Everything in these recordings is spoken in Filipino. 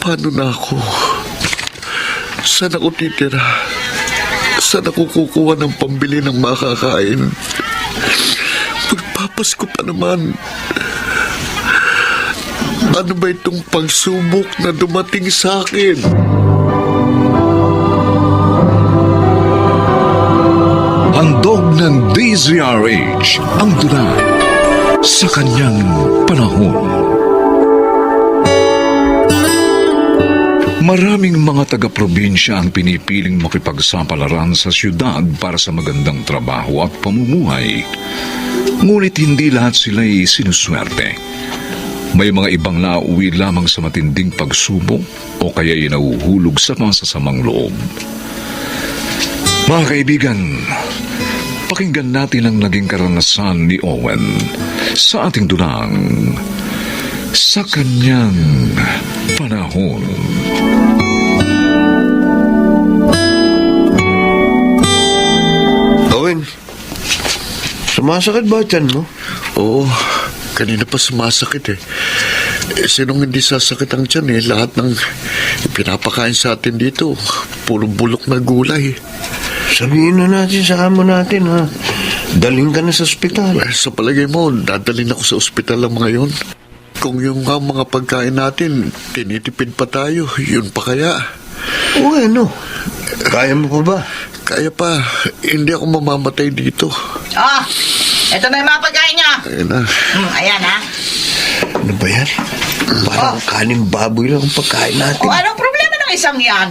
Paano na ako? Saan ako titira? Saan ako kukuha ng pambili ng makakain? Magpapasko pa naman. Ano ba itong pagsubok na dumating sa akin? Handog ng DZRH ang tula sa kanyang panahon. Maraming mga taga-probinsya ang pinipiling makipagsapalaran sa syudad para sa magandang trabaho at pamumuhay. Ngunit hindi lahat sila'y sinuswerte. May mga ibang nauwi lamang sa matinding pagsubok o kaya'y nahuhulog sa masasamang loob. Mga kaibigan, pakinggan natin ang naging karanasan ni Owen sa ating dulang sa kanyang panahon. Owen, sumasakit ba tiyan mo? Oo, kanina pa sumasakit eh. Sinong hindi sasakit ang tiyan eh? Lahat ng pinapakain sa atin dito, puro bulok na gulay. Sabihin na natin sa amo natin, ha? Daling ka na sa ospital. Sa palagay mo, dadalhin ako sa ospital lang ngayon. Kung yung mga pagkain natin, tinitipid pa tayo, yun pa kaya? O ano? Kaya mo pa ba? Kaya pa, hindi ako mamamatay dito. Oh, eto na yung mga pagkain niya. Ayun na. Ayan, ha? Ano ba yan? Parang kaning baboy lang ang pagkain natin. O, anong problema ng isang yan?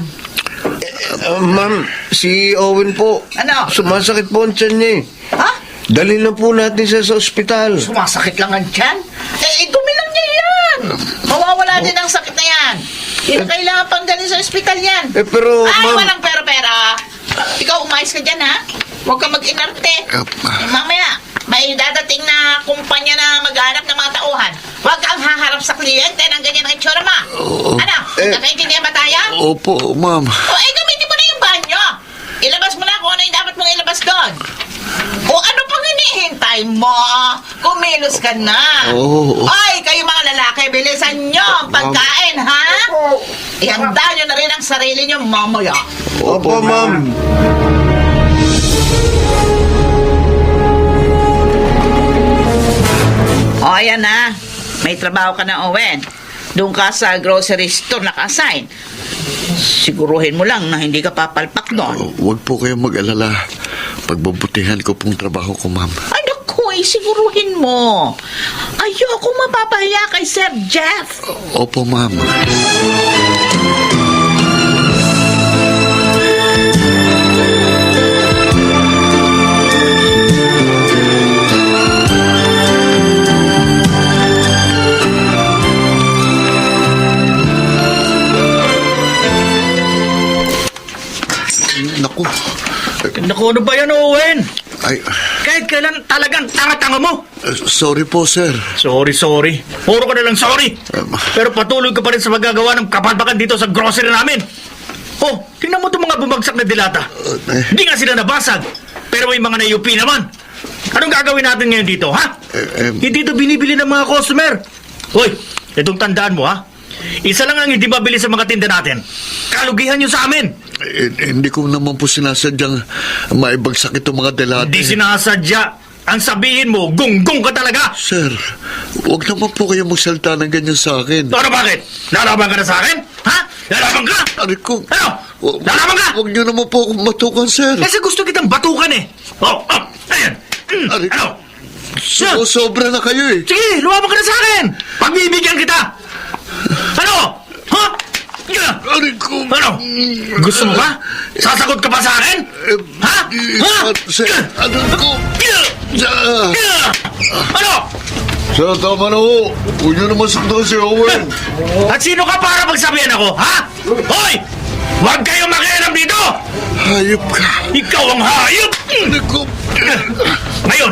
Ma'am, si Owen po. Ano? Sumasakit po ang tiyan niya eh. Ha? Dalhin na po natin siya sa ospital. Sumasakit lang ang tiyan? Dumi lang niya yan. Mawawala din ang sakit na yan. Hindi na kailangan pang dalhin sa ospital yan. Pero, Ay, ma'am... walang pera-pera. Ikaw, umayos ka dyan, ha? Huwag ka mag-inarte. Mamaya, may dadating na kumpanya na maghanap ng mga tauhan. Huwag kang haharap sa kliyente ng ganyan ang itsura mo. Ano? Nakaintindihan ba tayo? Opo, ma'am. Gamitin mo na yung banyo. Ilabas mo na kung ano yung dapat mong ilabas doon. O ano pang hinihintay mo? Kumilos ka na. Oo. Ay, kayo mga lalaki, bilisan nyo ang pagkain, ha? Ihanda nyo na rin ang sarili nyo mamaya. Opo, ma'am. O, ayan na. May trabaho ka na, Owen. Doon ka sa grocery store naka-assign. Siguruhin mo lang na hindi ka papalpak doon. Huwag po kayong mag-alala. Pagbubutihan ko pong trabaho ko, ma'am. Ay, naku, siguruhin mo. Ayoko mapapahiya kay Sir Jeff. Opo, ma'am. Naku. Naku, ano ba yan, Owen? Ay, Kahit kailan talagang tanga-tanga mo. sorry po, sir. Sorry. Puro ka na lang sorry. Pero patuloy ka pa rin sa magagawa ng kapalpakan dito sa grocery namin. Oh, tingnan mo itong mga bumagsak na dilata. Hindi nga sila nabasag. Pero may mga nayupi naman. Anong gagawin natin ngayon dito, ha? Hindi ito binibili ng mga customer. Hoy, itong tandaan mo, ha? Isa lang ang hindi mabili sa mga tinda natin. Kalugihan nyo sa amin. Hindi ko naman po sinasadyang maibagsak itong mga delate. Hindi sinasadya. Ang sabihin mo, gunggong ka talaga. Sir, huwag naman po kayo magsalita ng ganyan sa akin. Ano bakit? Lalaban ka na sa akin? Ha? Lalaban ka? Aray ko. Ano? Lalaban ka? Huwag niyo naman po akong matukan, sir. Kasi gusto kitang batukan eh. Ayan. Aray ko. Ano? Sobra na kayo eh. Sige, lumaban ka na sa akin. Pagbibigyan kita. Ano? Ha? Aray ko. Ano? Gusto mo ba? Sasagot ka pa sa akin? Ha? Ha? Sir, aray ko. Ano? Sir, tama na ho. Huwag niyo naman saktan si Owen. At sino ka para magsabihan ako, ha? Hoy! Huwag kayong makialam dito! Hayop ka. Ikaw ang hayop! Aray ko. Ngayon,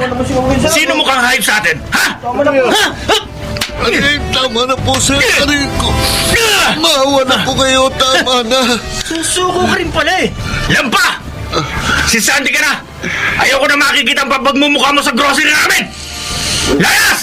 sino mukhang hayop sa atin, ha? Ha? Aray, tama na po, sir. Aray ko. Maawa na po kayo. Tama na. Susuko ka rin pala eh. Lampa! Si Sandy ka na! Ayoko na makikita ang pagmumukha mo sa grocery namin! Layas!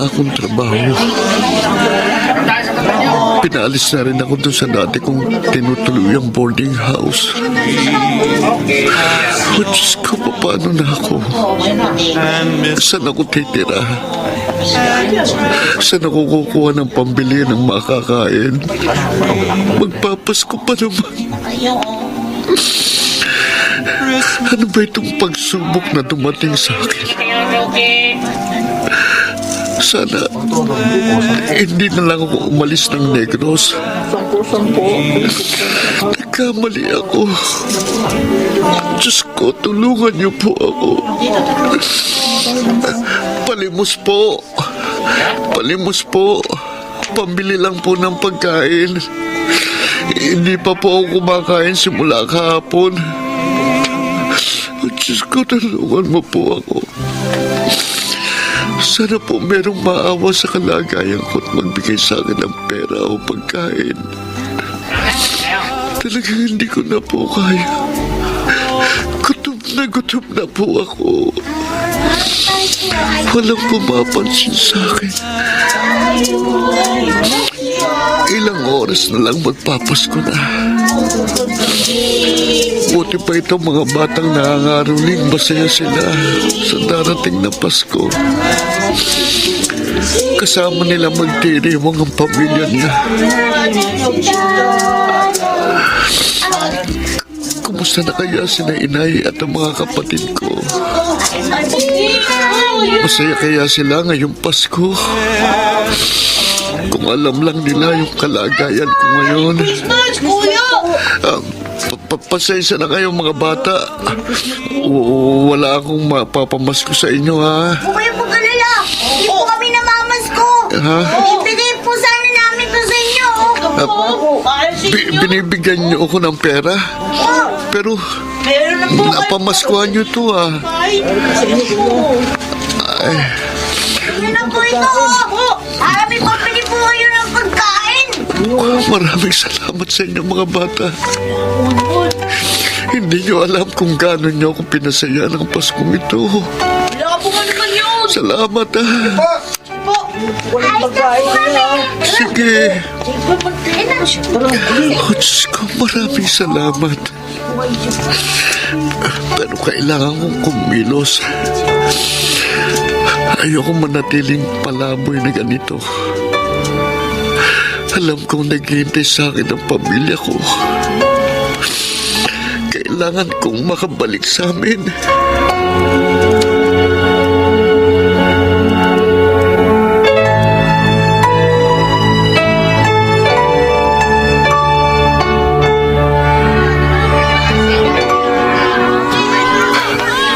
na akong trabaho. Pinalis na rin ako dun sa dati kong tinutuluyang boarding house. Oh, Diyos ko, paano na ako? Saan ako titira? Saan ako kukuha ng pambili ng makakain? Magpapasko pa naman. Ano ba itong pagsubok na dumating sa akin? Sana hindi na lang ako umalis ng Negros. Nagkamali ako. Diyos ko, tulungan niyo po ako. Palimos po. Palimos po. Pambili lang po ng pagkain. Hindi pa po ako kumakain simula kahapon. Diyos ko, tulungan mo po ako. Sana po merong maawa sa kalagayan ko at magbigay sa akin ng pera o pagkain. Talagang hindi ko na po kaya. Gutom na po ako. Walang pumapansin sa akin. Ilang oras na lang magpapasko na. Buti pa itong mga batang nangangaroling masaya sila sa darating na Pasko. Kasama nila magdiriwang ang pamilya niya. Kumusta na kaya sina inay at ang mga kapatid ko? Masaya kaya sila ngayong Pasko? Kung alam lang nila yung kalagayan ko ngayon. Pasensya na kayo mga bata. Wala akong mapapamasko sa inyo, ha? Huwag kayo mag-alala. Hindi po kami namamasko. Ha? Ibigay po sana namin to sa inyo. Binibigyan niyo ako ng pera? Pero napamaskuhan niyo to, ha? Ay, Yun na po ito. Para may pambili po kayo ng pagkain. maraming salamat sa inyo mga bata. Hindi niyo alam kung gaano niyo ako pinasaya ng Paskong ito. Wala po nga naman yun. Salamat, ha? Po. Sige. Oh, Diyos ko, maraming salamat. Pero kailangan kong kumilos. Ayoko manatiling palaboy na ganito. Alam kong naghihintay sa akin ang pamilya ko. Kailangan kong makabalik sa amin.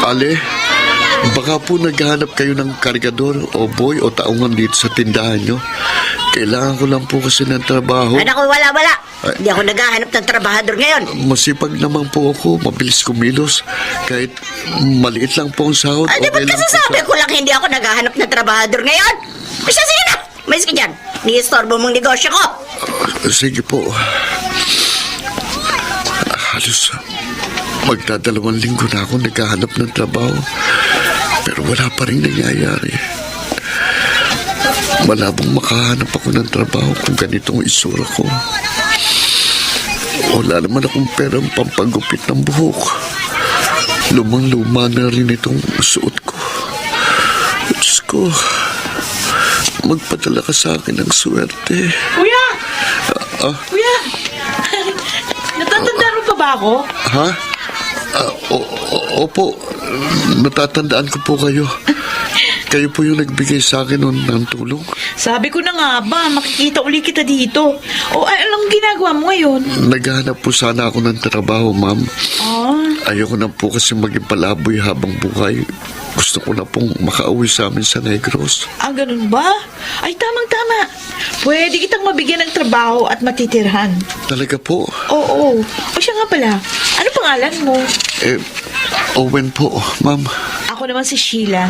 Ale, baka po naghahanap kayo ng kargador o boy o taungan dito sa tindahan nyo. Kailangan ko lang po kasi ng trabaho. Anak ko, wala. Hindi ako naghahanap ng trabahador ngayon. Masipag naman po ako, mabilis kumilos. Kahit maliit lang po ang sahod. Ano ba't lang po kasasabi ko lang hindi ako naghahanap ng trabahador ngayon? Basta sige na. Mais ka dyan. Ni-istorbo mong negosyo ko. Sige po. Halos magdadalawang linggo na ako naghahanap ng trabaho. Pero wala pa rin nangyayari. Malabong makahanap ako ng trabaho kung ganitong isura ko. Wala naman akong perang pampagupit ng buhok. Lumang-luma na rin itong suot ko. Diyos ko, magpadala ka sa akin ng swerte. Kuya! Kuya! Natatandaan mo pa ba ako? Ha? Opo, natatandaan ko po kayo. Kayo po yung nagbigay sa akin noon ng tulong. Sabi ko na nga ba, makikita uli kita dito. O anong ginagawa mo ngayon? Naghahanap po sana ako ng trabaho, ma'am. Ayoko na po kasi maging palaboy habang buhay. Gusto ko na pong makauwi sa amin sa Negros. Ganun ba? Ay, tamang-tama. Pwede kitang mabigyan ng trabaho at matitirhan. Talaga po? Oo. O siya nga pala, ano pangalan mo? Owen po, ma'am. Ako naman si Sheila.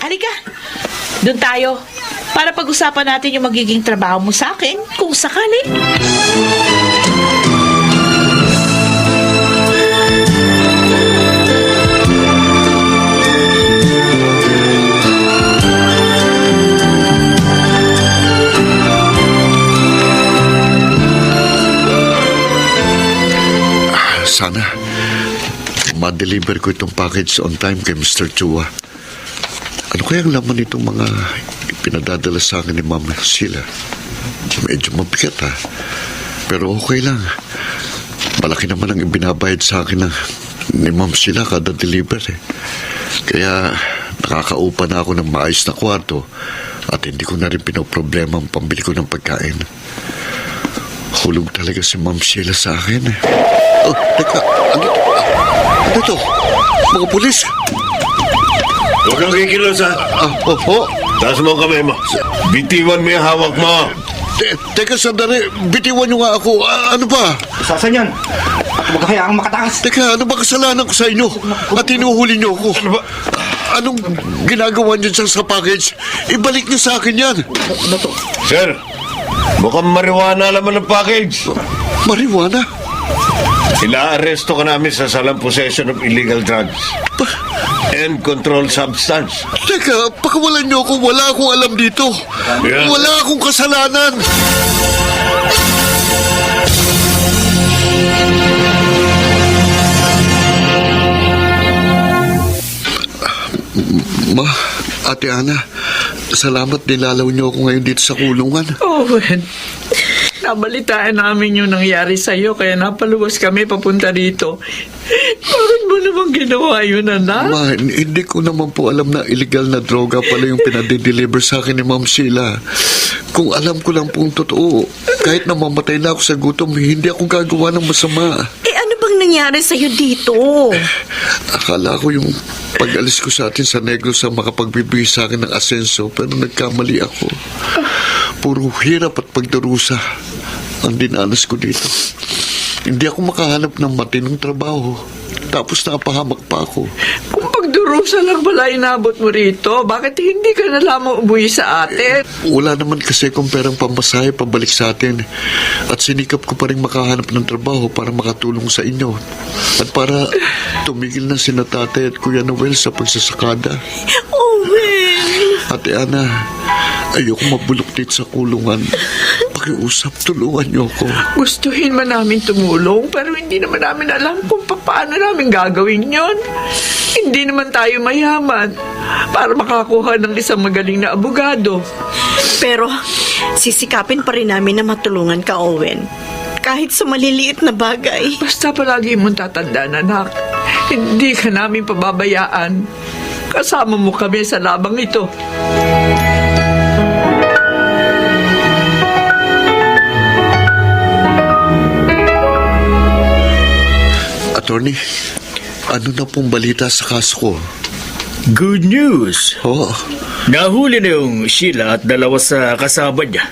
Halika, doon tayo. Para pag-usapan natin yung magiging trabaho mo sa akin, kung sakali. sana ma-deliver ko itong package on time kay Mr. Chua. Ano kayang laman itong mga pinadadala sa akin ni Ma'am Sheila? Medyo mabigat ha. Pero okay lang. Malaki naman ang ibinabayad sa akin ni Ma'am Sheila kada deliver eh. Kaya nakakaupa na ako ng maayos na kwarto at hindi ko na rin pinoproblema ang pambili ko ng pagkain. Hulog talaga si Ma'am Sheila sa akin eh. Oh, teka. Ano to? Mga pulis? Huwag kang kikilos, ha? Oh. Taas mo ang kamay mo. Bitiwan mo yung hawak mo. Teka, sandali. Bitiwan niyo nga ako. Ano ba? Sasan yan? Huwag ka hayaang makatakas. Teka, ano ba kasalanan ko sa inyo? At hinuhuli niyo ako? Ano ba? Anong ginagawa niyo dyan sa package? Ibalik niyo sa akin yan. Sir, mukhang marijuana naman ang package. Marijuana? Ina-arresto ka namin sa salang possession of illegal drugs and controlled substance. Teka, pakawalan niyo ako. Wala akong alam dito. Yeah. Wala akong kasalanan. Ma, Ate Ana, salamat nilalaw niyo ako ngayon dito sa kulungan. Owen, nabalitaan namin yung nangyari sa'yo kaya napaluwas kami papunta dito. Bakit mo naman ginawa yun, anak? Ma, hindi ko naman po alam na illegal na droga pala yung pinade-deliver sa akin ni Ma'am Sheila. Kung alam ko lang pong totoo, kahit na mamatay na ako sa gutom, hindi ako gagawa ng masama. Eh ano bang nangyari sa'yo dito? Akala ko yung pag-alis ko sa atin sa Negros sa makapagbibigay sa akin ng asenso, pero nagkamali ako. Puro hirap at pagdarusa ang dinanas ko dito. Hindi ako makahanap ng matinong trabaho. Tapos napahamak pa ako. Kung pagdurusa lang pala inabot mo rito, bakit hindi ka na lamang umuwi sa atin? Wala naman kasi akong perang pamasahe pabalik sa atin. At sinikap ko pa rin makahanap ng trabaho para makatulong sa inyo. At para tumigil na sina Tatay at Kuya Noel sa pagsasakada. Owen! Ate Ana, ayoko mabulok dito sa kulungan. Pakiusap, tulungan niyo ako. Gustuhin man namin tumulong, pero hindi naman namin alam kung paano namin gagawin yon. Hindi naman tayo mayaman para makakuha ng isang magaling na abogado. Pero sisikapin pa rin namin na matulungan ka, Owen. Kahit sa maliliit na bagay. Basta palagi mong tatandaan, anak. Hindi ka namin pababayaan. Kasama mo kami sa labang ito. Attorney, ano na pong balita sa kaso ko? Good news! Oh, Nahuli na yung Sheila at dalawa sa kasama niya.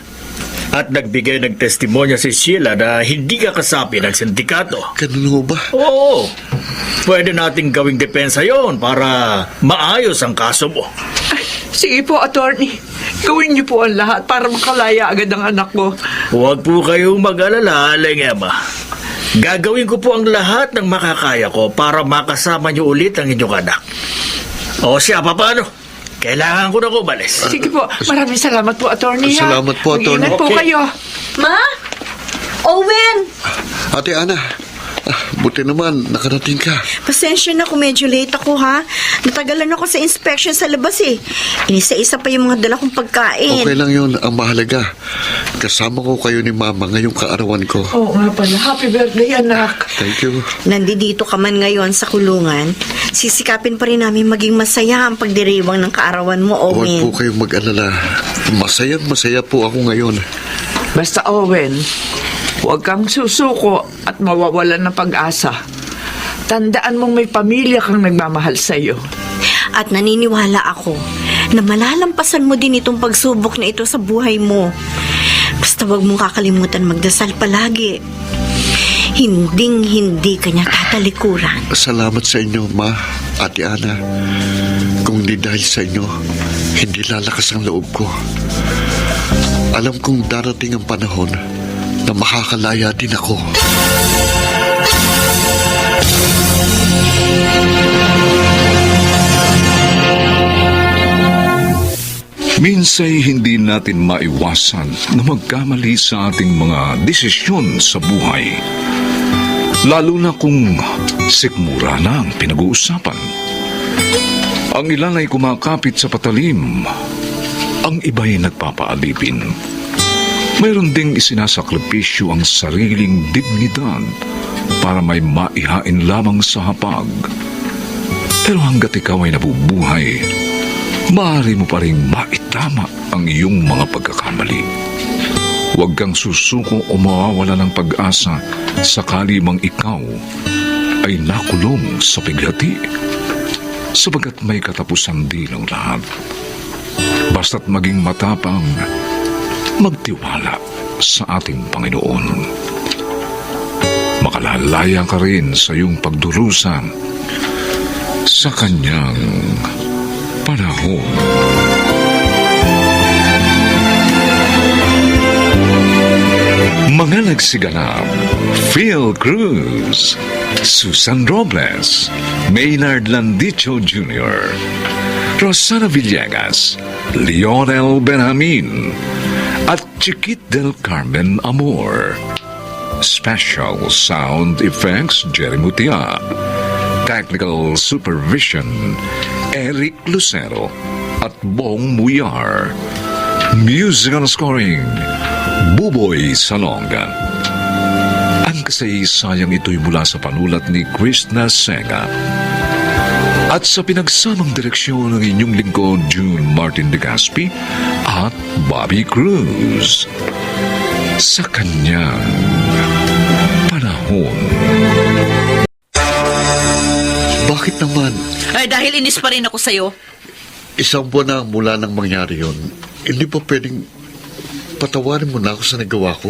At nagbigay ng testimonya si Sheila na hindi ka kasapi ng sindikato. ganun ho ba? Oo, pwede nating gawing depensa yon para maayos ang kaso mo. Sige po, attorney. Gawin niyo po ang lahat para makalaya agad ang anak ko. Huwag po kayong mag-alala, Aling Emma. Gagawin ko po ang lahat ng makakaya ko para makasama niyo ulit ang inyong anak. O siya, paano? Kailangan ko na umalis. Sige po, maraming salamat po, attorney. ha? Salamat po, attorney. Mag-ingat po Okay. kayo. Ma? Owen! Ate Ana, buti naman, nakarating ka. Pasensya na kung medyo late ako, ha? Natagalan ako sa inspection sa labas, eh. Inisa-isa pa yung mga dala kong pagkain. Okay lang yun, ang mahalaga. Kasama ko kayo ni Mama ngayong kaarawan ko. Oo nga pala. Happy birthday, anak. Thank you. Nandito ka man ngayon sa kulungan, sisikapin pa rin namin maging masaya ang pagdiriwang ng kaarawan mo, Huwag Owen. po kayong mag-alala. Masaya po ako ngayon. Basta, Owen, huwag kang susuko at mawawalan ng pag-asa. Tandaan mong may pamilya kang nagmamahal sa'yo. At naniniwala ako na malalampasan mo din itong pagsubok na ito sa buhay mo. Basta wag mong kakalimutan magdasal palagi. Hinding-hindi ka niya tatalikuran. Salamat sa inyo, Ma, Ate Ana. Kung hindi dahil sa inyo, hindi lalakas ang loob ko. Alam kong darating ang panahon na makakalaya din ako. Minsay hindi natin maiwasan na magkamali sa ating mga desisyon sa buhay. Lalo na kung sikmura na ang pinag-uusapan. Ang ilan ay kumakapit sa patalim, ang iba'y nagpapaalipin. Mayroon ding isinasakripisyo ang sariling dignidad para may maihain lamang sa hapag. Pero hanggat ikaw ay nabubuhay, maaari mo pa rin maitama ang iyong mga pagkakamali. Huwag kang susuko o mawawala ng pag-asa sakali mang ikaw ay nakulong sa pighati, sapagat may katapusan din ang lahat. Basta't maging matapang, magtiwala sa ating Panginoon. Makalalaya ka rin sa iyong pagdurusa sa Kanyang panahon. Mga nagsiganap: Phil Cruz, Susan Robles, Maynard Landicho Jr., Rosana Villegas, Lionel Benjamin, at Chiquit del Carmen Amor. Special Sound Effects Jerry Mutia. Technical Supervision Eric Lucero at Bong Muyar. Musical Scoring Buboy Salonga. Ang kasaysayang ito'y mula sa panulat ni Krishna Sega at sa pinagsamang direksyon ng inyong lingkod June Martin de Gaspi at Bobby Cruz. Sa Kanyang Panahon. Bakit naman? Ay, dahil inis pa rin ako sa'yo. Isang buwan na mula nang mangyari yon. Hindi pa pwedeng patawarin mo na ako sa nagawa ko.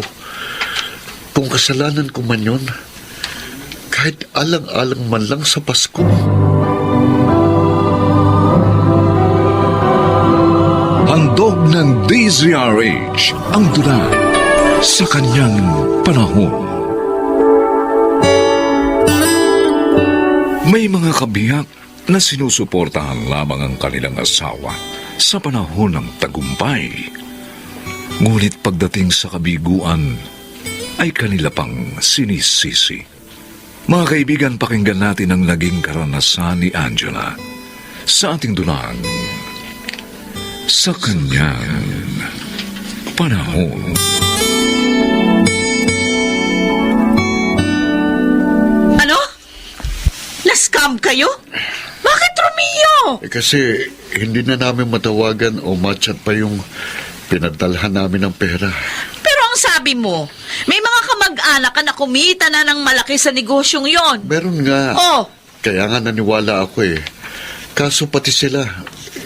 Kung kasalanan ko man yon, kahit alang-alang man lang sa Pasko. Handog ng DZRH ang tula sa Kanyang Panahon. May mga kabiyak na sinusuportahan lamang ang kanilang asawa sa panahon ng tagumpay. Ngunit pagdating sa kabiguan, ay kanila pang sinisisi. Mga kaibigan, pakinggan natin ang naging karanasan ni Angela sa ating dulang sa Kanyang Panahon. Ano? Na-scam kayo? Bakit, Romeo? Kasi hindi na namin matawagan o matchat pa yung pinadalhan namin ng pera. Pero ang sabi mo, may mga kamag-anak ka na kumita na ng malaki sa negosyong yon. Meron nga. Oh, Kaya nga naniwala ako eh. Kaso pati sila,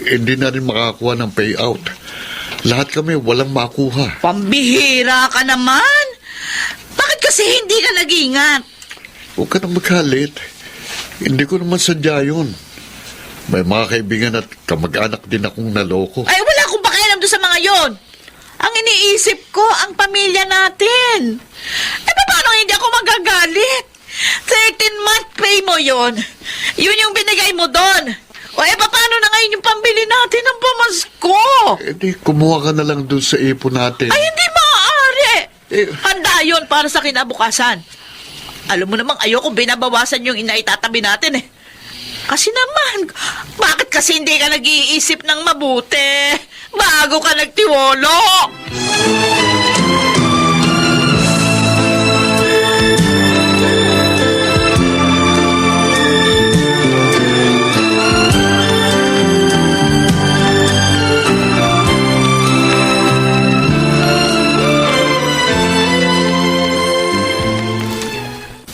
hindi na rin makakuha ng payout. Lahat kami walang makuha. pambihira ka naman. Bakit kasi hindi ka nag-ingat? Huwag ka nang maghalit. Hindi ko naman sadya yun. May mga kaibigan at kamag-anak din akong naloko. Ay, wala akong pakialam doon sa mga yon. Ang iniisip ko, ang pamilya natin. Eh, paano hindi ako magagalit? 13-month pay mo yon. Yun yung binigay mo doon. O paano na ngayon yung pambili natin ng pamasko? Eh di, kumuha ka na lang dun sa ipon natin. Ay, hindi maaari. Eh. Handa yun para sa kinabukasan. Alam mo namang ayoko binabawasan yung inaitatabi natin eh. Kasi naman, bakit kasi hindi ka nag-iisip ng mabuti bago ka nagtiwolo?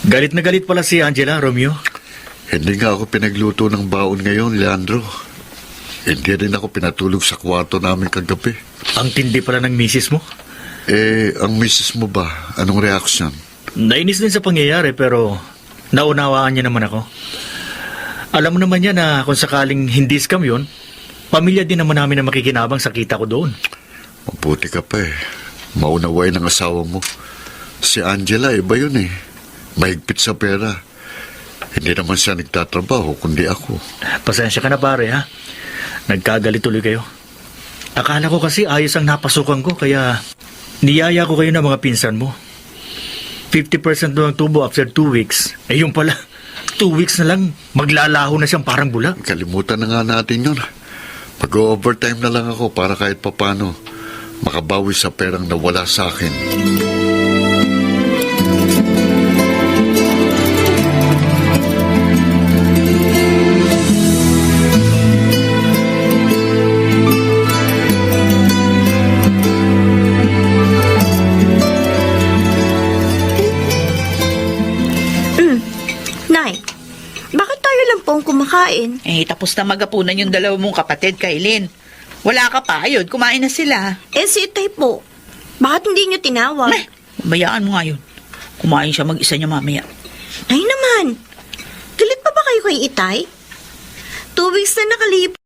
Galit na galit pala si Angela, Romeo. Hindi nga ako pinagluto ng baon ngayon, Leandro. Hindi rin ako pinatulog sa kwarto namin kagabi. Ang tindi pala ng misis mo. Ang misis mo ba? Anong reaksyon? Nainis din sa pangyayari pero naunawaan niya naman ako. Alam mo naman niya na kung sakaling hindi scam yun, pamilya din naman namin na makikinabang sa kita ko doon. Mabuti ka pa eh. Maunaway ng asawa mo. Si Angela, iba yun eh. Mahigpit sa pera. Hindi naman siya nagtatrabaho, kundi ako. Pasensya ka na pare ha. Nagkagalit tuloy kayo. Akala ko kasi ayos ang napasukan ko kaya niyaya ko kayo ng mga pinsan mo. 50% daw ang tubo after 2 weeks. Eh yung pala, 2 weeks na lang, maglalaho na siyang parang bula. Kalimutan na nga natin yun. Mag-overtime na lang ako para kahit papano makabawi sa perang nawala sa akin. Nay, bakit tayo lang po ang kumakain? Eh, tapos na magapunan yung dalawa mong kapatid, Kailin. Wala ka pa, ayun, kumain na sila. Eh si Itay po, bakit hindi niyo tinawag? Eh, bayaan mo nga yun. Kumain siya mag-isa niya mamaya. Ay naman, galit pa ba kayo kay Itay? 2 weeks na nakalipas.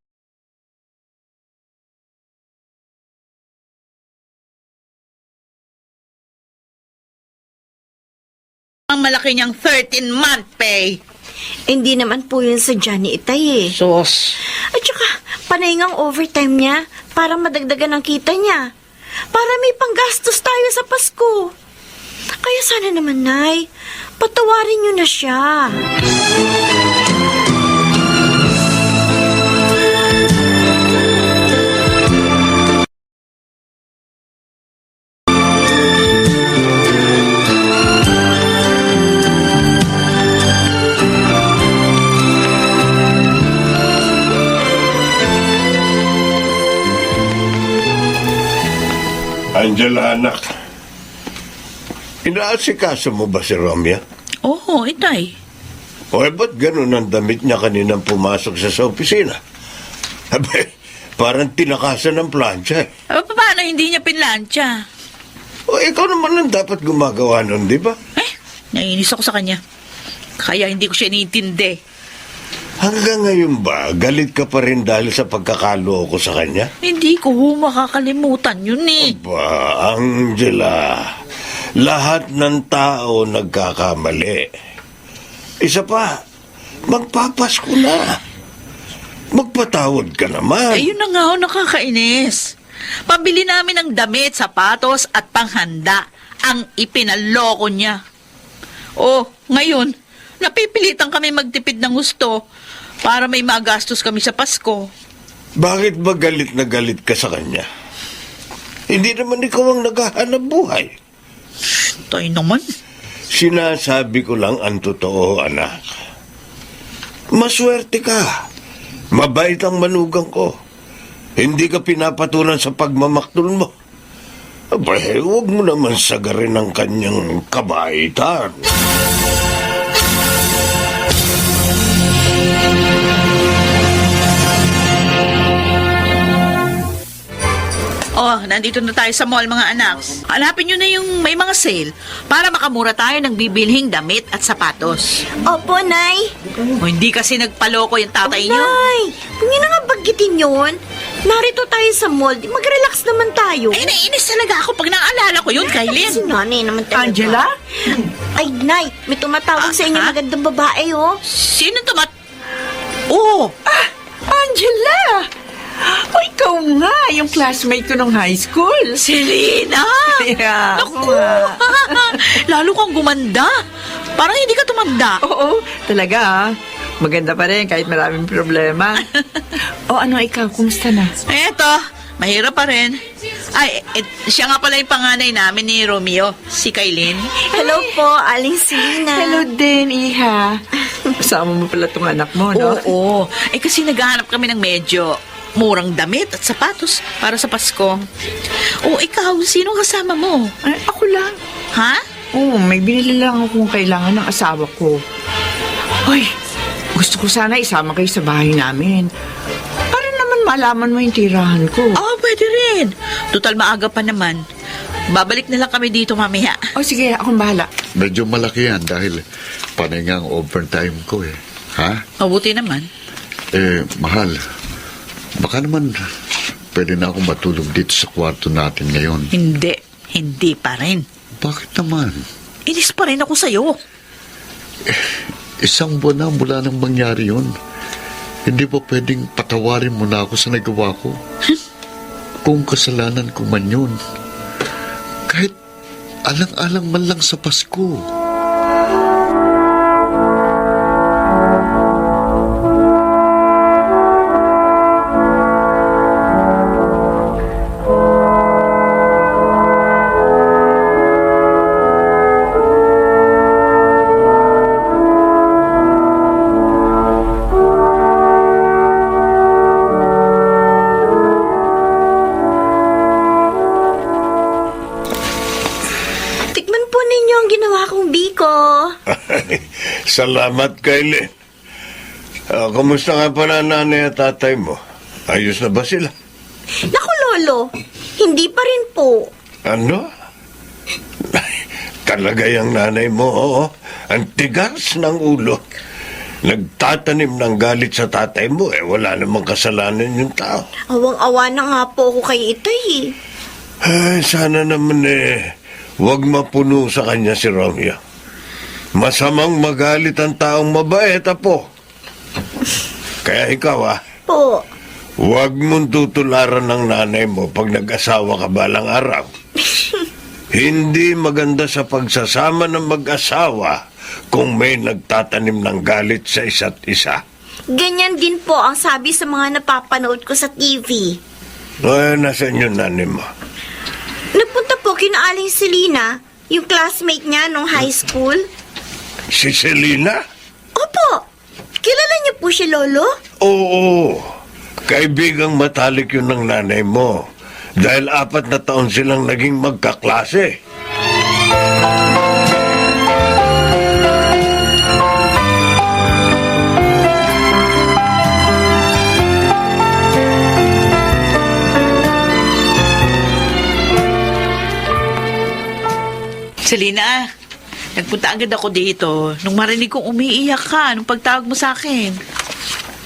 Ang malaki niyang 13-month pay. Hindi naman po yun sa Johnny Itay eh. Sos. At saka, panay ngang overtime niya para madagdagan ang kita niya. Para may panggastos tayo sa Pasko. Kaya sana naman, Nay, patawarin niyo na siya. Angela, anak. Inaasikaso mo ba si Romeo? Oo, Itay. O ba't ganun ang damit niya kaninang pumasok sa opisina? Abe, parang tinakasan ng plancha. Paano hindi niya pinlansya? O ikaw naman ang dapat gumagawa nun, di ba? Naiinis ako sa kanya. Kaya hindi ko siya iniintindi. Hanggang ngayon ba, galit ka pa rin dahil sa pagkakaloko sa kanya? Hindi ko makakalimutan yun eh. Ba, Angela, lahat ng tao nagkakamali. Isa pa, magpapasko na. Magpatawad ka naman. Ayun na nga nakakainis. Pabili namin ng damit, sapatos at panghanda ang ipinaloko niya. Oh, ngayon, napipilitan kami magtipid ng gusto para may magastos kami sa Pasko. Bakit ba galit na galit ka sa kanya? Hindi naman ikaw ang naghahanap buhay. Tayo naman. Sinasabi ko lang ang totoo, anak. Maswerte ka. Mabait ang manugang ko. Hindi ka pinapatulan sa pagmamaktol mo. Abay, huwag mo naman sagarin ang kanyang kabaitan. Oh, nandito na tayo sa mall, mga anak. Hanapin nyo na yung may mga sale para makamura tayo ng bibilhing damit at sapatos. Opo, Nay. O hindi kasi nagpaloko yung tatay nyo. Nay, huwag niyo na nga baggitin yun. Narito tayo sa mall. Mag-relax naman tayo. Ay, naiinis talaga ako pag naalala ko yun, Si Kailin. Nanay naman talaga. Angela? Ay, Nay, may tumatawag sa inyo Ha? magandang babae, oh. Sino Oh, Angela! O, ikaw nga, yung classmate ko nung high school. si Rina! Yeah, Naku! nga. Lalo kang gumanda. Parang hindi ka tumanda. Oo, talaga ah. Maganda pa rin kahit maraming problema. O ano ikaw, kumusta na? Eto, mahirap pa rin. Ay, siya nga pala yung panganay namin ni Romeo, si Kailin. Hello po, Aling Selena. Hello din, Iha. Kasama mo pala tong anak mo, no? Oo. Eh kasi naghahanap kami ng medyo murang damit at sapatos para sa Pasko. O ikaw, sino kasama mo? Ay, ako lang. Ha? Oo, may binili lang ako kung kailangan ng asawa ko. Hoy, gusto ko sana isama kayo sa bahay namin. Para naman malaman mo yung tirahan ko. Oo, pwede rin. Total maaga pa naman. Babalik na lang kami dito mamaya. O sige, akong bahala. Medyo malaki yan dahil panay nga ang overtime ko eh. Ha? Mabuti naman. Mahal, baka naman pwede na akong matulog dito sa kwarto natin ngayon. Hindi pa rin. Bakit naman? Inis pa rin ako sa'yo. 1 buwan na mula nang mangyari yun. Hindi ba pwedeng patawarin mo na ako sa nagawa ko? Kung kasalanan ko man yun. Kahit alang-alang man lang sa Pasko. Tikman po ninyo ang ginawa kong biko. Salamat, Kylie. Kumusta nga pala nanay at tatay mo? Ayos na ba sila? Naku, Lolo, hindi pa rin po. Ano? Talaga yung nanay mo, oo. Ang tigas ng ulo. Nagtatanim ng galit sa tatay mo, wala namang kasalanan yung tao. Awang-awa na nga po ako kay Itay eh. Ay, sana naman huwag mapuno sa kanya si Romeo. Masamang magalit ang taong mabait, apo. Kaya ikaw, Po, huwag mong tutularan ng nanay mo pag nag-asawa ka balang araw. Hindi maganda sa pagsasama ng mag-asawa kung may nagtatanim ng galit sa isa't isa. ganyan din po ang sabi sa mga napapanood ko sa TV. Nasaan yung nanay mo? Nagpunta po kina Aling Selena, yung classmate niya nung high school. Si Selena? Opo, kilala niyo po si Lolo? Oo. Kaibigang matalik yun ng nanay mo. Dahil 4 na taon silang naging magkaklase. Selena, nagpunta agad ako dito nung marinig kong umiiyak ka nung pagtawag mo sa akin.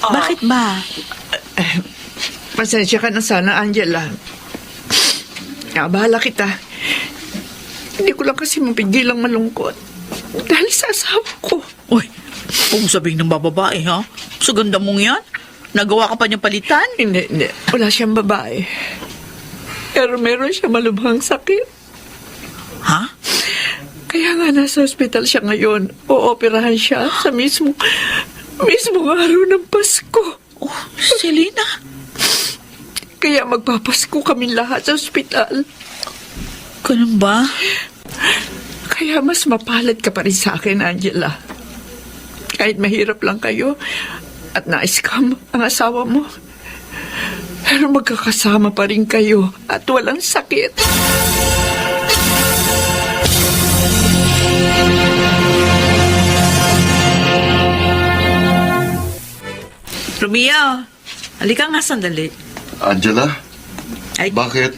Bakit ba? Pasensya ka na sana, Angela. Bahala kita. Hindi ko lang kasi mapigilang malungkot. Dahil sa asawa ko. Uy, kung sabihin ng bababae, ha? Sa ganda mong yan? Nagawa ka pa niyang palitan? Hindi. Wala siyang babae. Pero meron siya malubhang sakit. Ha? Kaya nga nasa ospital siya ngayon. Ooperahan siya sa mismong araw ng Pasko. Oh, Selena. Kaya magpapasko kami lahat sa ospital. Ganun ba? Kaya mas mapalad ka pa rin sa akin, Angela. Kahit mahirap lang kayo at na-scam ang asawa mo. Pero magkakasama pa rin kayo at walang sakit. Romeo, halika nga sandali. Angela, Ay, bakit?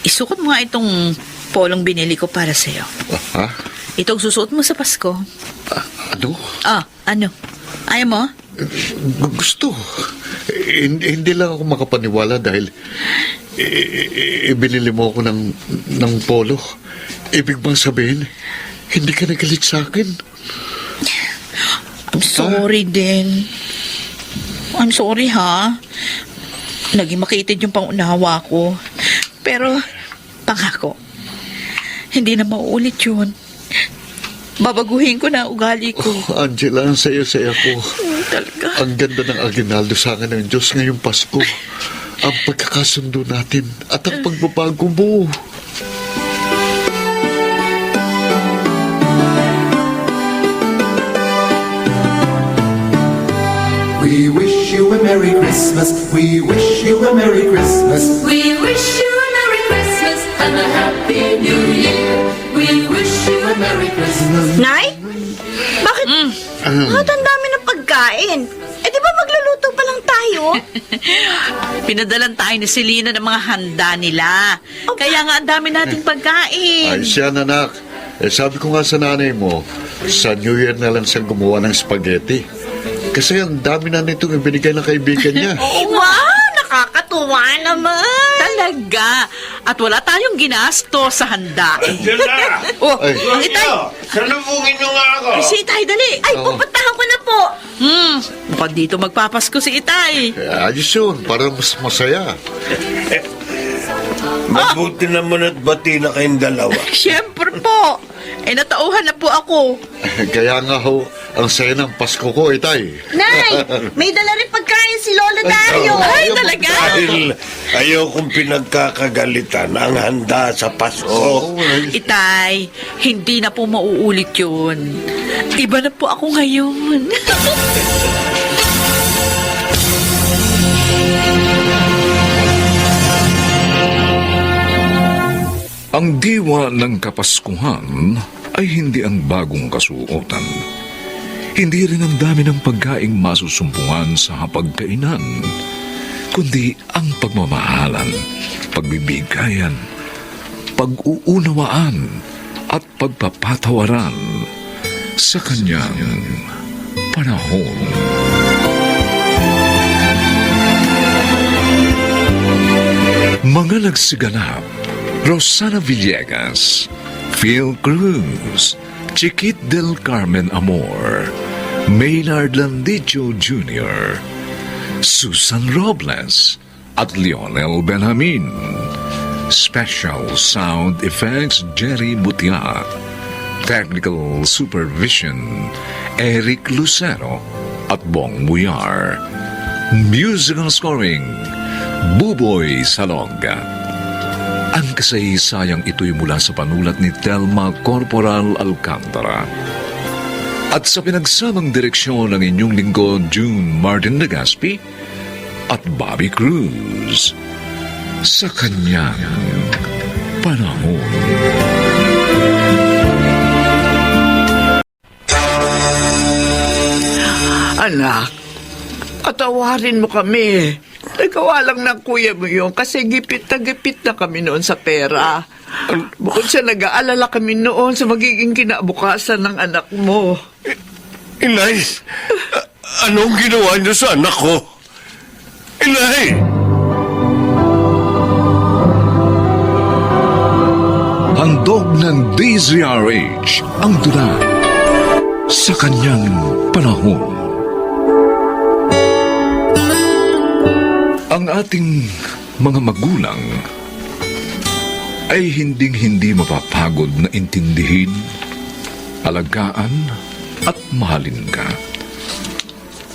Isukot mo nga itong polong binili ko para sa'yo. Ha? Itong susuot mo sa Pasko. Ano? Ano? Ayaw mo? Gusto. Hindi lang ako makapaniwala dahil ibinili mo ako ng polo. Ibig bang sabihin, hindi ka nagalit sa akin? I'm sorry din. I'm sorry, ha? Naging makitid yung pangunawa ko. Pero, pangako, hindi na mauulit yun. Babaguhin ko na ang ugali ko. Oh, Angela, ang saya-saya ko. Talaga. Ang ganda ng aginaldo sa akin ng Diyos ngayong Pasko. Ang pagkakasundo natin at ang pagbabago mo. We wish you a Merry Christmas. We wish you a Merry Christmas. We wish you a Merry Christmas and a Happy New Year. We wish you a Merry Christmas. Nay? Bakit? Bakit ang dami ng pagkain? Di ba magluluto pa lang tayo? Pinadalan tayo ni Selena ng mga handa nila. Kaya nga ang dami nating pagkain. Ay, siya anak. Sabi ko nga sa nanay mo, sa New Year na lang siyang gumawa ng spaghetti. Kasi ang dami na nitong ibinigay ng kaibigan niya. Wow! Nakakatuwa naman! Talaga. At wala tayong ginasto sa handa. Angela! Ay, Itay! Salubungin niyo nga ako! Si Itay, dali! Ay, pupuntahan ko na po! Mukhang dito magpapasko si Itay. ayos yun. Para mas masaya. Mabuti naman at bati na kayong dalawa. Siyempre po. Natauhan na po ako. Kaya nga ho, ang saya ng Pasko ko, Itay. Nay, may dala rin pagkain si Lolo Dario. Ay, talaga? Dahil ayokong pinagkakagalitan ang handa sa Pasko. Itay, hindi na po mauulit yun. Iba na po ako ngayon. Ang diwa ng Kapaskuhan ay hindi ang bagong kasuotan. Hindi rin ang dami ng pagkaing masusumpungan sa hapagkainan, kundi ang pagmamahalan, pagbibigayan, pag-uunawaan at pagpapatawaran sa kanyang panahon. Mga nagsiganap: Rosana Villegas, Phil Cruz, Chiquit del Carmen Amor, Maynard Landicho Jr., Susan Robles, at Lionel Benjamin. Special Sound Effects Jerry Butia. Technical Supervision Eric Lucero at Bong Muyar. Musical Scoring Buboy Salonga. Ang kasaysayang ito'y mula sa panulat ni Telma Corporal Alcantara. At sa pinagsamang direksyon ng inyong lingkod June Martin Legaspi at Bobby Cruz sa kanyang panahon. Anak, patawarin mo kami. Nagawa lang ng kuya mo yun kasi gipit na kami noon sa pera. Bukod sa nag-aalala kami noon sa magiging kinabukasan ng anak mo. Inay, anong ginawa niyo sa anak ko? Inay! Handog ng DZRH ang dula sa kanyang panahon. Ang ating mga magulang ay hinding-hindi mapapagod na intindihin, alagaan at mahalin ka.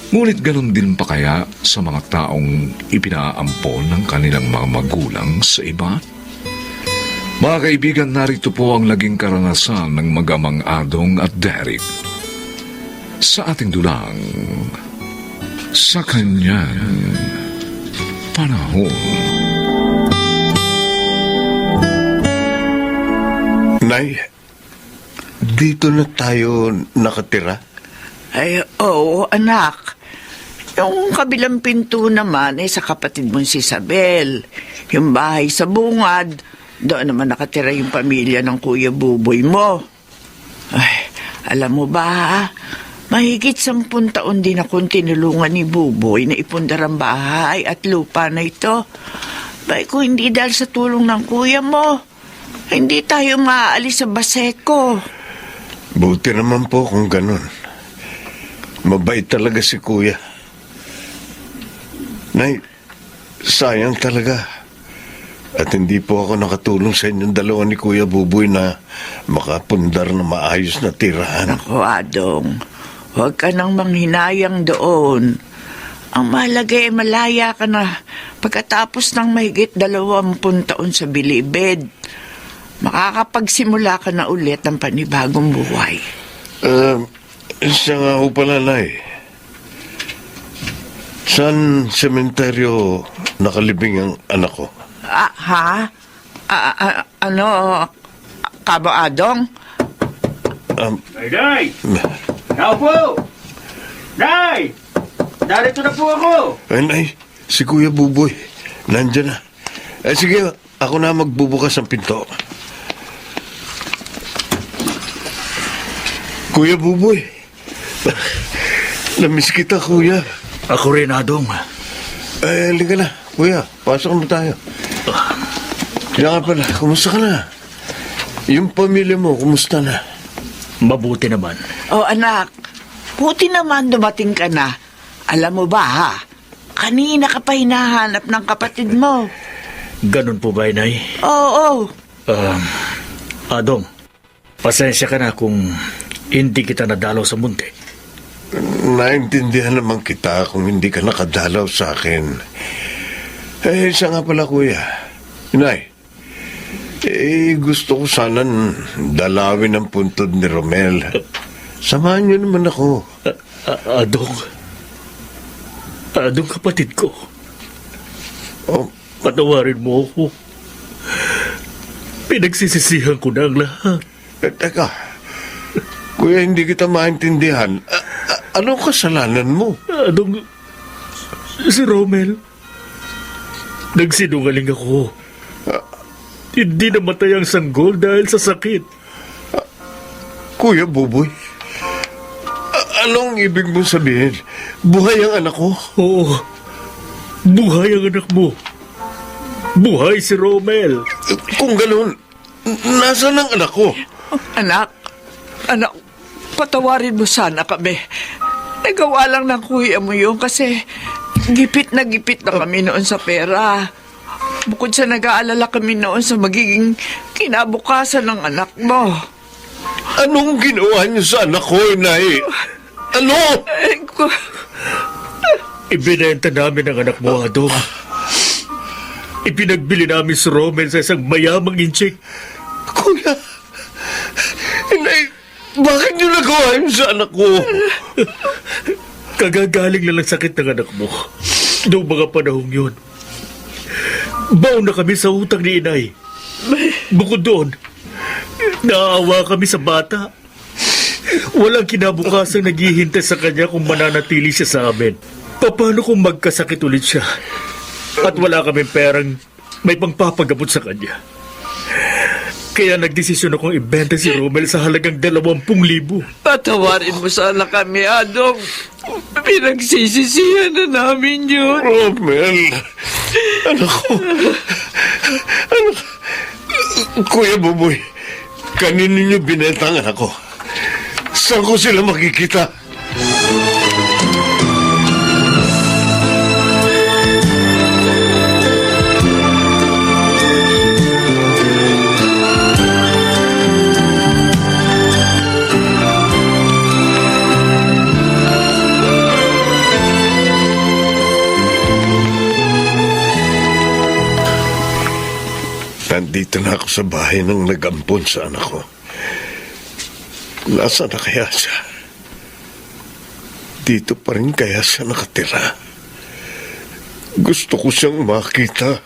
Ngunit ganun din pa kaya sa mga taong ipinaampon ng kanilang mga magulang sa iba? Mga kaibigan, narito po ang naging karanasan ng mag-amang Adong at Derek sa ating dulang sa kanyang panahon. Nay, dito na tayo nakatira? Ay, oo, anak. Yung kabilang pinto naman ay sa kapatid mong si Isabel. Yung bahay sa bungad, doon naman nakatira yung pamilya ng Kuya Buboy mo. Ay, alam mo ba, mahigit 10 taon din akong tinulungan ni Buboy na ipundar ang bahay at lupa na ito. Bay ko hindi dahil sa tulong ng kuya mo, hindi tayo maaalis sa Baseco. Buti naman po kung ganun. Mabait talaga si kuya. Nay, sayang talaga. At hindi po ako nakatulong sa inyong dalawa ni Kuya Buboy na makapundar na maayos na tirahan. Ako, Adong, huwag ka nang manghinayang doon. Ang mahalaga ay malaya ka na pagkatapos ng mahigit 20 taon sa bilibid. Makakapagsimula ka na ulit ng panibagong buhay. Siya nga ho pala, Nay. Saan sementeryo nakalibing ang anak ko? Ano, Kabo Adong? Day! Ako po! Day! Narito na po ako! Ay, Nay, si Kuya Buboy. Nandyan na. Sige, ako na magbubukas ng pinto. Kuya Buboy. Namiss kita, Kuya. Ako rin, Adong. Halika na. Kuya, pasok mo tayo. Kaya nga pala, kumusta ka na? Yung pamilya mo, kumusta na? Mabuti naman. Oh, anak, buti naman dumating ka na. Alam mo ba, ha? Kanina ka pa hinahanap ng kapatid mo. Ganun po ba, Inay? Oo. Adong, pasensya ka na kung hindi kita nadalaw sa munti. Naintindihan naman kita kung hindi ka nakadalaw sa akin. Siya nga pala, kuya. Inay, gusto ko sana dalawin ang puntod ni Romel. Samahan niyo naman ako. Adong kapatid ko. Oh, Patawarin mo ako. Pinagsisisihan ko na ang lahat. teka. Kuya, hindi kita maintindihan. Anong kasalanan mo? Adong, si Romel, nagsinungaling ako. Hindi namatay ang sanggol dahil sa sakit. Kuya Buboy, anong ibig mo sabihin? Buhay ang anak ko? Oo, buhay ang anak mo. Buhay si Romel. Kung ganun, nasaan ang anak ko? Anak, patawarin mo sana kami. Nagawa lang ng kuya mo yun kasi gipit na kami noon sa pera. Bukod sa nag-aalala kami noon sa magiging kinabukasan ng anak mo. Anong ginawa niyo sa anak ko, Inay? Ano? Ibinenta namin ang anak mo, Adong. Ipinagbili namin si Romel sa isang mayamang inchik. Kuya, Inay, bakit niyo nagawa yun sa anak ko? Kagagaling lang ang sakit ng anak mo. Noong mga panahong yun. Baon na kami sa utang ni Inay. Bukod doon, naawa kami sa bata. Walang kinabukasang naghihintay sa kanya kung mananatili siya sa amin. Paano kung magkasakit ulit siya? At wala kaming perang may pangpapagamot sa kanya. Kaya nagdesisyon akong ibenta si Romel sa halagang 20,000. Patawarin mo sana kami, Adong. Pinagsisisihan na namin yun. Romel, anak ko. Kuya Buboy, kanino niyo binenta ang anak ko? Saan ko sila makikita? Nandito na ako sa bahay ng nag-ampon sa anak ko. Nasaan na kaya siya? Dito pa rin kaya siya nakatira? Gusto ko siyang makita.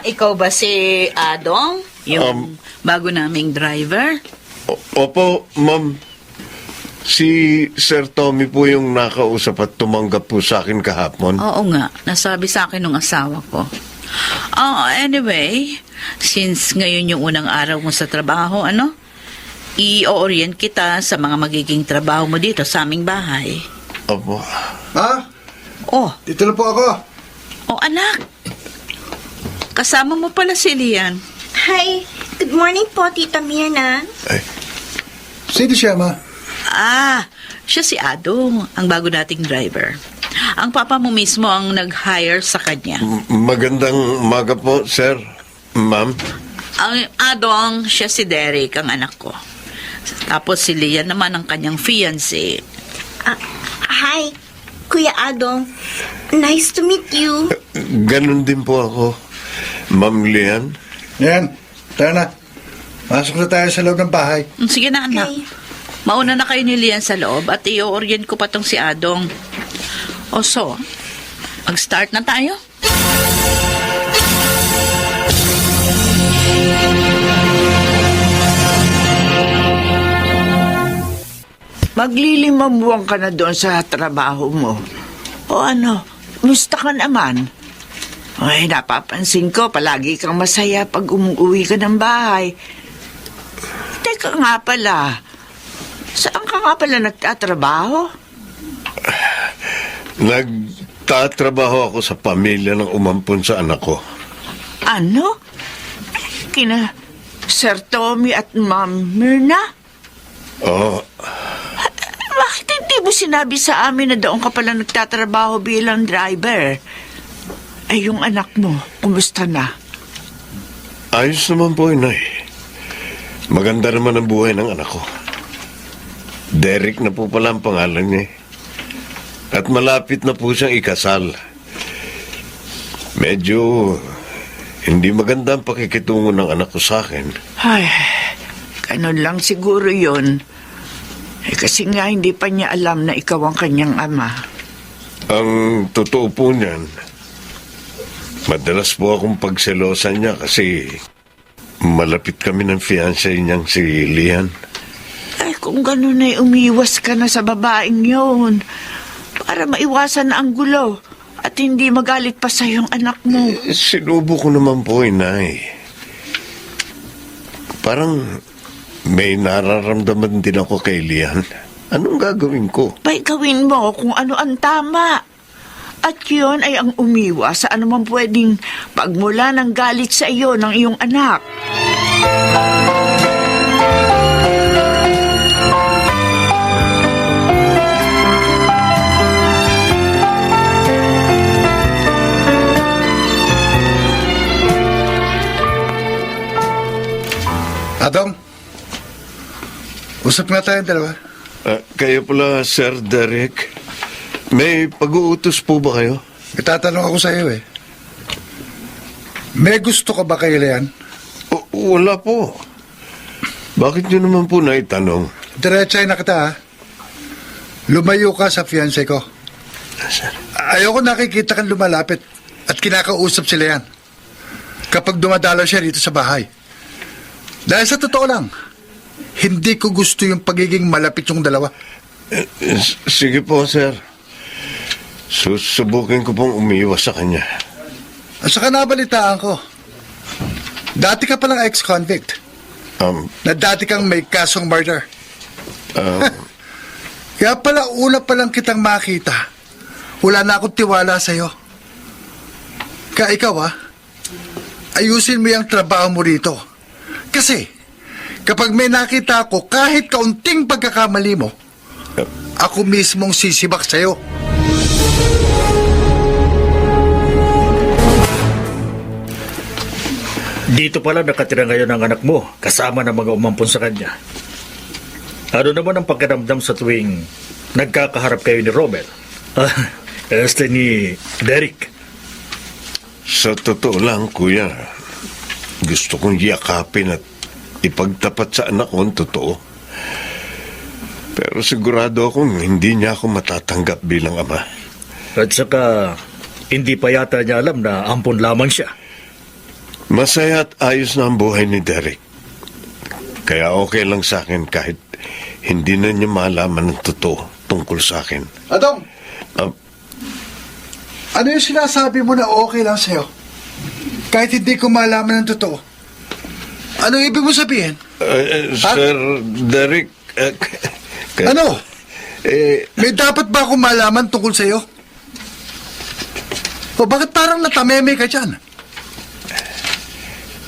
Ikaw ba si Adong? Yung bago naming driver? Opo, ma'am. Si Sir Tommy po yung nakausap at tumanggap po sa akin kahapon. Oo nga, nasabi sa akin ng asawa ko. Anyway, since ngayon yung unang araw mo sa trabaho, i-orient kita sa mga magiging trabaho mo dito sa aming bahay. Opo. Ha? Oh, Dito na po ako. anak. Kasama mo pala si Lian. Hi, good morning po, Tita Mirna. Ay, Sino siya, ma? Siya si Adong, ang bago nating driver. Ang papa mo mismo ang nag-hire sa kanya. magandang umaga po, sir. Ma'am. Ang Adong, siya si Derek, ang anak ko. Tapos si Lian naman ang kanyang fiancé. Hi, Kuya Adong. Nice to meet you. Ganon din po ako. Ma'am Lian. Yan, tara na. Masok na tayo sa loob ng bahay. Sige na, anak. Okay. Mauna na kayo ni Lian sa loob at i-orient ko pa tong si Adong. So, mag-start na tayo? Maglilimang buwan ka na doon sa trabaho mo. O musta ka naman? Ay, napapansin ko, palagi kang masaya pag umuwi ka ng bahay. Teka nga pala, saan ka nga pala nagtatrabaho? Nagtatrabaho ako sa pamilya ng umampon sa anak ko. Ano? Kina Sir Tommy at Ma'am Mirna? Oo. Bakit hindi mo sinabi sa amin na doon ka pala nagtatrabaho bilang driver? Ay, yung anak mo, kumusta na? Ayos naman po, Inay. Maganda naman ang buhay ng anak ko. Derek na po pala ang pangalan niya. At malapit na po siyang ikasal. Medyo hindi maganda ang pakikitungo ng anak ko sa akin. Ay, ganun lang siguro yun. Kasi nga hindi pa niya alam na ikaw ang kanyang ama. Ang totoo po niyan, madalas po akong pagselosan niya kasi malapit kami ng fiancé niyang si Lian. Ay, kung ganun ay umiwas ka na sa babaeng yun para maiwasan na ang gulo at hindi magalit pa sa iyong anak mo. Sinubo ko naman po, Inay. Parang may nararamdaman din ako kay Lian. Anong gagawin ko? Bay, gawin mo kung ano ang tama. At yun ay ang umiwas sa anumang pwedeng pagmula ng galit sa iyo ng iyong anak. Adong, usap nga tayong dalawa. Kayo pala, Sir Derek. May pag-uutos po ba kayo? Itatanong ako sa iyo eh. May gusto ka ba kay Lian? Wala po. Bakit nyo naman po naitanong? Diretsahin na kita ha. Lumayo ka sa fiancé ko. Ayoko nakikita kang lumalapit at kinakausap si Lian kapag dumadalaw siya rito sa bahay. Dahil sa totoo lang, hindi ko gusto yung pagiging malapit yung dalawa. Sige po, sir. Susubukin ko pong umiwas sa kanya. At saka nabalitaan ko, dati ka palang ex-convict. Na dati kang may kasong murder. Kaya pala una pa lang kitang makita, wala na akong tiwala sa'yo. Kaya ikaw ayusin mo yung trabaho mo rito. Kasi, kapag may nakita ako kahit kaunting pagkakamali mo, ako mismong sisibak sa'yo. Dito pala nakatira ngayon ang anak mo, kasama ng mga umampon sa kanya. Ano naman ang pagkadamdam sa tuwing nagkakaharap kayo ni Robert? Este ni Derek. Sa totoo lang, kuya, gusto kong yakapin at ipagtapat sa anak ko ang totoo. Pero sigurado akong hindi niya ako matatanggap bilang ama. At saka, hindi pa yata niya alam na ampon lamang siya. Masaya at ayos na ang buhay ni Derek. Kaya okay lang sa akin kahit hindi na niya malaman ang totoo tungkol sa akin. Adong, ano yung sinasabi mo na okay lang sa'yo? Kahit hindi ko malaman ang totoo. Ano ibig mo sabihin? Sir Derek, Ano? May dapat ba akong malaman tungkol sa'yo? O bakit parang natameme ka dyan?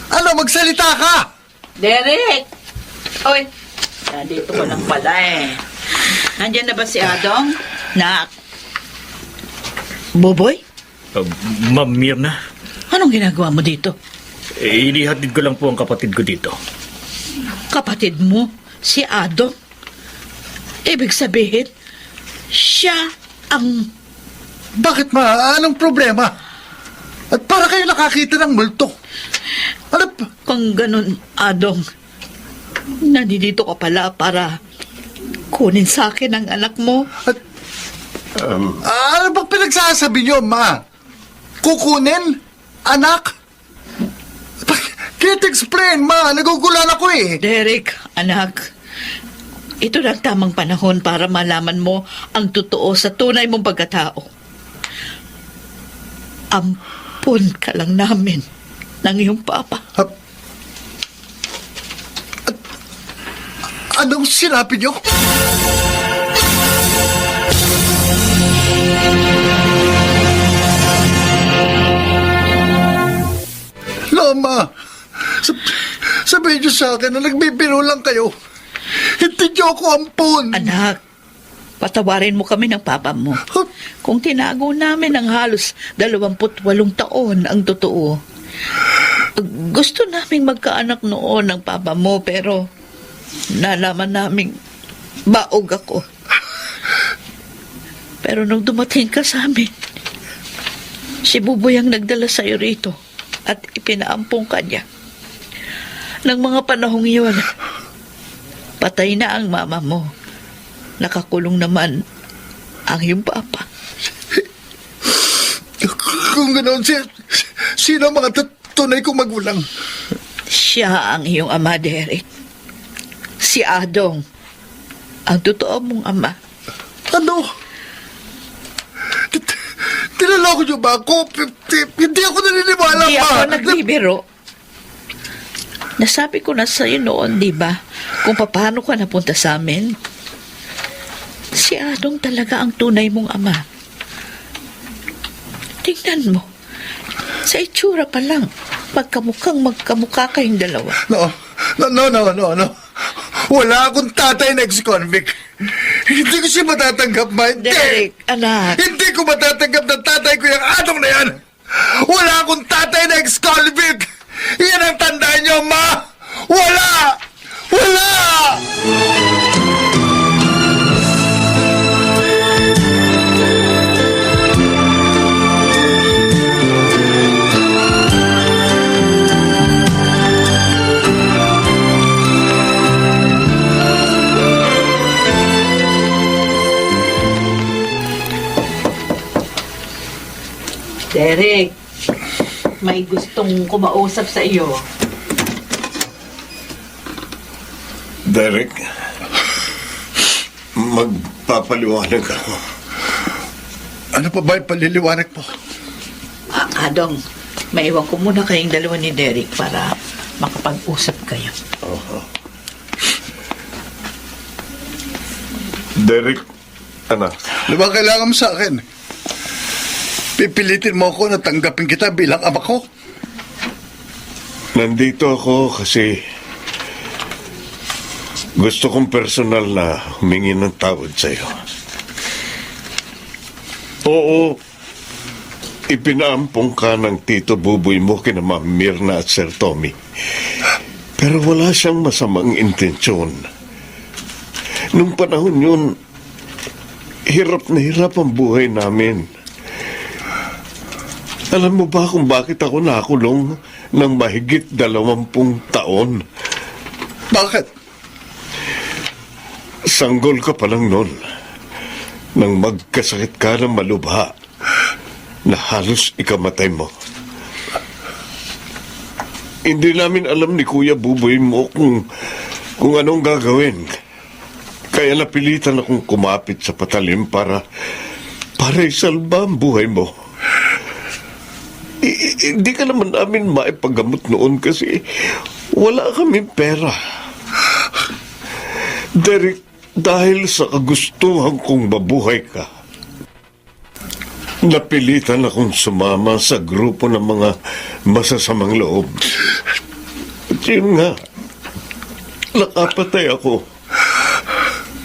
Ano, magsalita ka! Derek! Oy, nandito ko lang pala eh. Nandiyan na ba si Adong? Boboy? Ma'am Mirna, Anong ginagawa mo dito? inihatid ko lang po ang kapatid ko dito. Kapatid mo, si Adong? Ibig sabihin, siya ang... Bakit ma? Anong problema? At para kayo nakakita ng multo. Ano pa? Kung ganun, Adong, nandito ka pala para kunin sa akin ang anak mo. Ano bang pinagsasabi niyo, ma? Kukunin? Anak? Can't explain, ma. Nagugulan ako eh. Derek, anak, ito na ang tamang panahon para malaman mo ang totoo sa tunay mong pagkatao. Ampun ka lang namin ng iyong papa. Anong sinabi niyo? Loma, sabihin niyo sa akin na nagbibiro lang kayo. Hindi niyo ako ampun. Anak, Patawarin mo kami ng papa mo. Kung tinago namin ng halos 28 taon ang totoo. Gusto naming magkaanak noon ng papa mo, pero nalaman naming baog ako. Pero nung dumating ka sa amin, si Buboy ang nagdala sa'yo rito at ipinaampong ka niya. Nang mga panahong iyon, patay na ang mama mo. Nakakulong naman ang iyong papa. Kung ganoon, sino ang mga tunay kong magulang? Siya ang iyong ama, Derek. Si Adong, ang totoo mong ama. Ano? Tinaloko niyo ba ako? Hindi ako naniniwala, Hindi Ma. ako nagbibiro. Nasabi ko na sa'yo noon, di ba? Kung paano ka napunta sa amin. Si Adong talaga ang tunay mong ama. Tingnan mo. Sa itsura pa lang, magkamukha kayong dalawa. No. Wala akong tatay na ex-convict. Hindi ko siya matatanggap, Ma. Hindi. Derek, anak. Hindi ko matatanggap na tatay ko yung Adong na yan. Wala akong tatay na ex-convict. Yan ang tandaan niyo, Ma. Wala! Wala! Derek, may gustong kumausap sa iyo. Derek, magpapaliwanag ako. Ano pa ba yung paliliwanag mo? Adong, maiwan ko muna kayong dalawa ni Derek para makapag-usap kayo. Derek, anak. Ano ba kailangan mo sa akin? Pipilitin mo ako na tanggapin kita bilang ama ko? Nandito ako kasi gusto kong personal na humingi ng tawad sa'yo. Oo, ipinaampong ka ng Tito Buboy mo kina Ma'am Mirna at Sir Tommy. Pero wala siyang masamang intensyon. Nung panahon yun, hirap na hirap ang buhay namin. Alam mo ba kung bakit ako nakulong ng mahigit 20 taon? Bakit? Sanggol ka pa lang noon nang magkasakit ka ng malubha na halos ikamatay mo. Hindi namin alam ni Kuya Buboy mo kung anong gagawin. Kaya napilitan akong kumapit sa patalim para isalba ang buhay mo. Hindi ka naman namin maipagamot noon kasi wala kaming pera. Derek, dahil sa kagustuhan kong mabuhay ka, napilitan akong sumama sa grupo ng mga masasamang loob. At yun nga, nakapatay ako.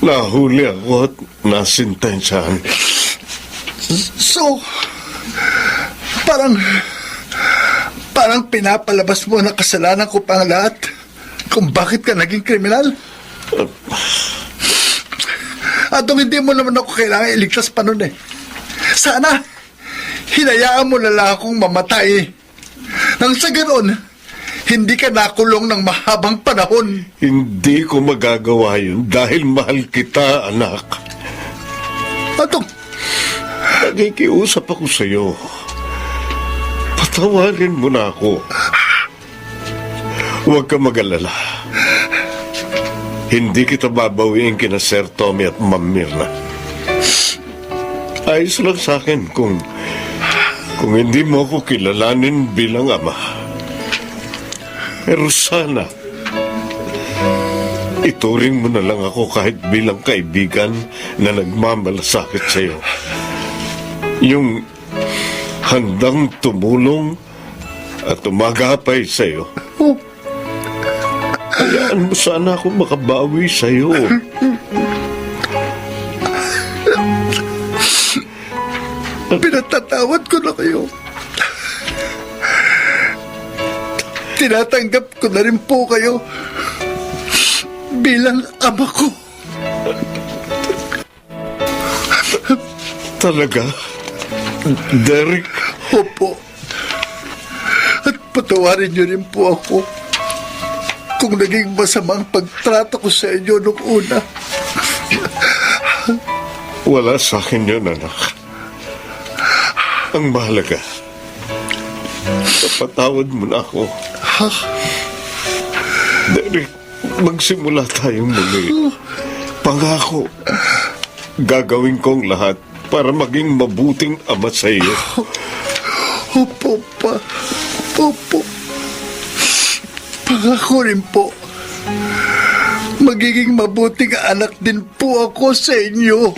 Nahuli ako at nasintensyahan. So, parang pinapalabas mo na kasalanan ko pa ang lahat kung bakit ka naging kriminal? At hindi mo naman ako kailangan iligtas pa nun eh. Sana, hinayaan mo na lang akong mamatay. Nang sa ganoon, hindi ka nakulong ng mahabang panahon. Hindi ko magagawa yun dahil mahal kita, anak. Atong, nakikiusap ako sa'yo. Patawarin mo na ako. Huwag ka mag-alala. Hindi kita babawiin kina Sir Tommy at Ma'am Mirna. Ayos lang sa akin kung hindi mo ako kilalanin bilang ama. Pero sana, ituring mo na lang ako kahit bilang kaibigan na nagmamalasakit sa'yo. Yung handang tumulong at umagapay sa'yo. Hayaan mo sana ako makabawi sa'yo. Pinatatawad ko na kayo. Tinatanggap ko na rin po kayo bilang ama ko. Talaga? Derek? Opo. At patawarin niyo rin po ako kung naging masamang pagtrato ko sa inyo nung una. Wala sa akin yun, anak. Ang mahalaga, napatawad mo na ako. Derek, magsimula tayong muli. Pangako, gagawin kong lahat para maging mabuting ama sa iyo. Opo, pa. Opo. Pangako rin po. Magiging mabuting anak din po ako sa inyo.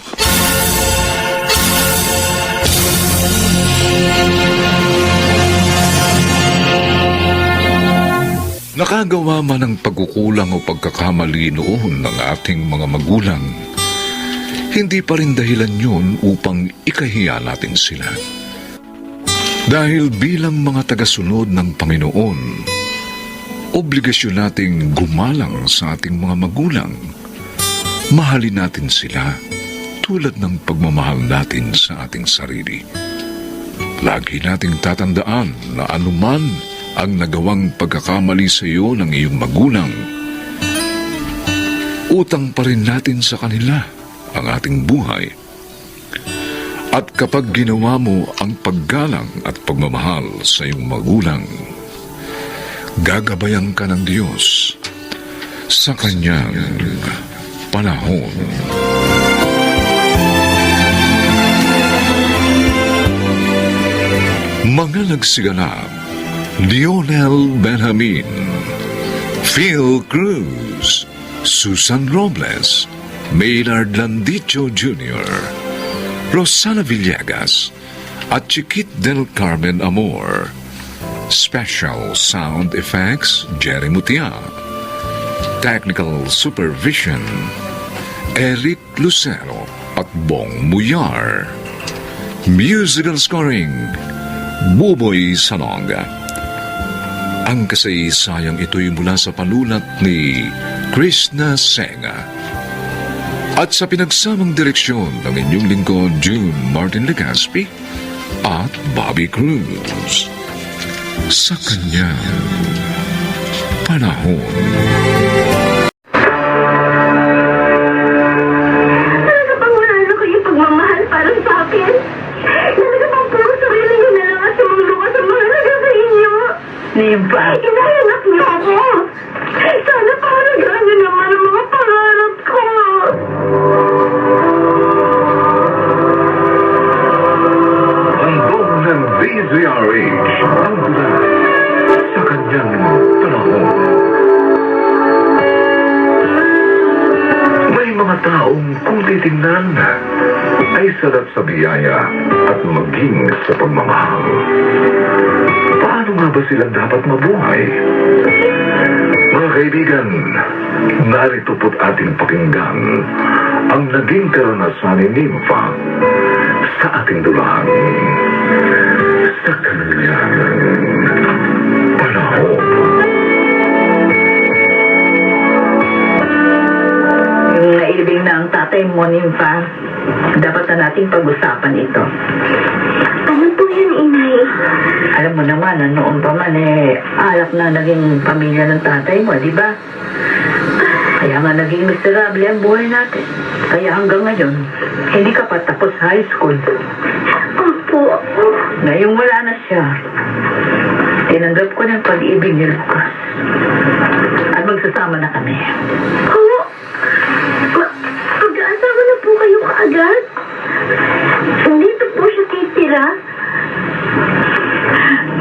Nakagawa man ng pagkukulang o pagkakamali noon ng ating mga magulang, hindi pa rin dahilan yun upang ikahiya natin sila. Dahil bilang mga tagasunod ng Panginoon, obligasyon nating gumalang sa ating mga magulang. Mahalin natin sila tulad ng pagmamahal natin sa ating sarili. Lagi nating tatandaan na anuman ang nagawang pagkakamali sa iyo ng iyong magulang, utang pa rin natin sa kanila ang ating buhay. At kapag ginawa mo ang paggalang at pagmamahal sa iyong magulang, gagabayan ka ng Diyos sa Kanyang panahon. Mga nagsiganap: Lionel Benjamin, Phil Cruz, Susan Robles, Maynard Landicho Jr., Rosana Villegas, at Chiquit del Carmen Amor. Special Sound Effects, Jerry Mutia. Technical Supervision, Eric Lucero at Bong Muyar. Musical Scoring, Buboy Salonga. Ang kasaysayang ito'y mula sa panulat ni Krishna Senga at sa pinagsamang direksyon ng inyong lingkod June Martin Legaspi at Bobby Cruz. Sa Kanyang panahon. Talaga bang wala na kayong pagmamahal para sa akin? Talaga bang puro sarili niyo na lang at sumulukas ang mahalaga sa inyo? Nimpa. Inahanap niyo ako. Sana pahalagaan niyo naman ang mga pangarap ko. Handog ng DZRH ang mula sa Kanyang panahon. May mga taong kung titingnan ay salat sa biyaya at maging sa pagmamahal. Paano nga ba sila dapat mabuhay? Mga kaibigan, narito po't ating pakinggan ang naging karanasan ni Nympha sa ating dulang sa Kanyang panahon. Nailibing na ang tatay mo, Nympha. Dapat na nating pag-usapan ito. Ano po yun, Inay? Alam mo naman, noon pa man alak na naging pamilya ng tatay mo, di ba? Kaya nga naging miserable ang buhay natin. Kaya hanggang ngayon, hindi ka pa tapos high school. Opo. Ngayong wala na siya, tinanggap ko ng pag-ibig ni Lucas. At magsasama na kami. Oo. Mag-aasawa na po kayo kaagad? Dito po siya titira?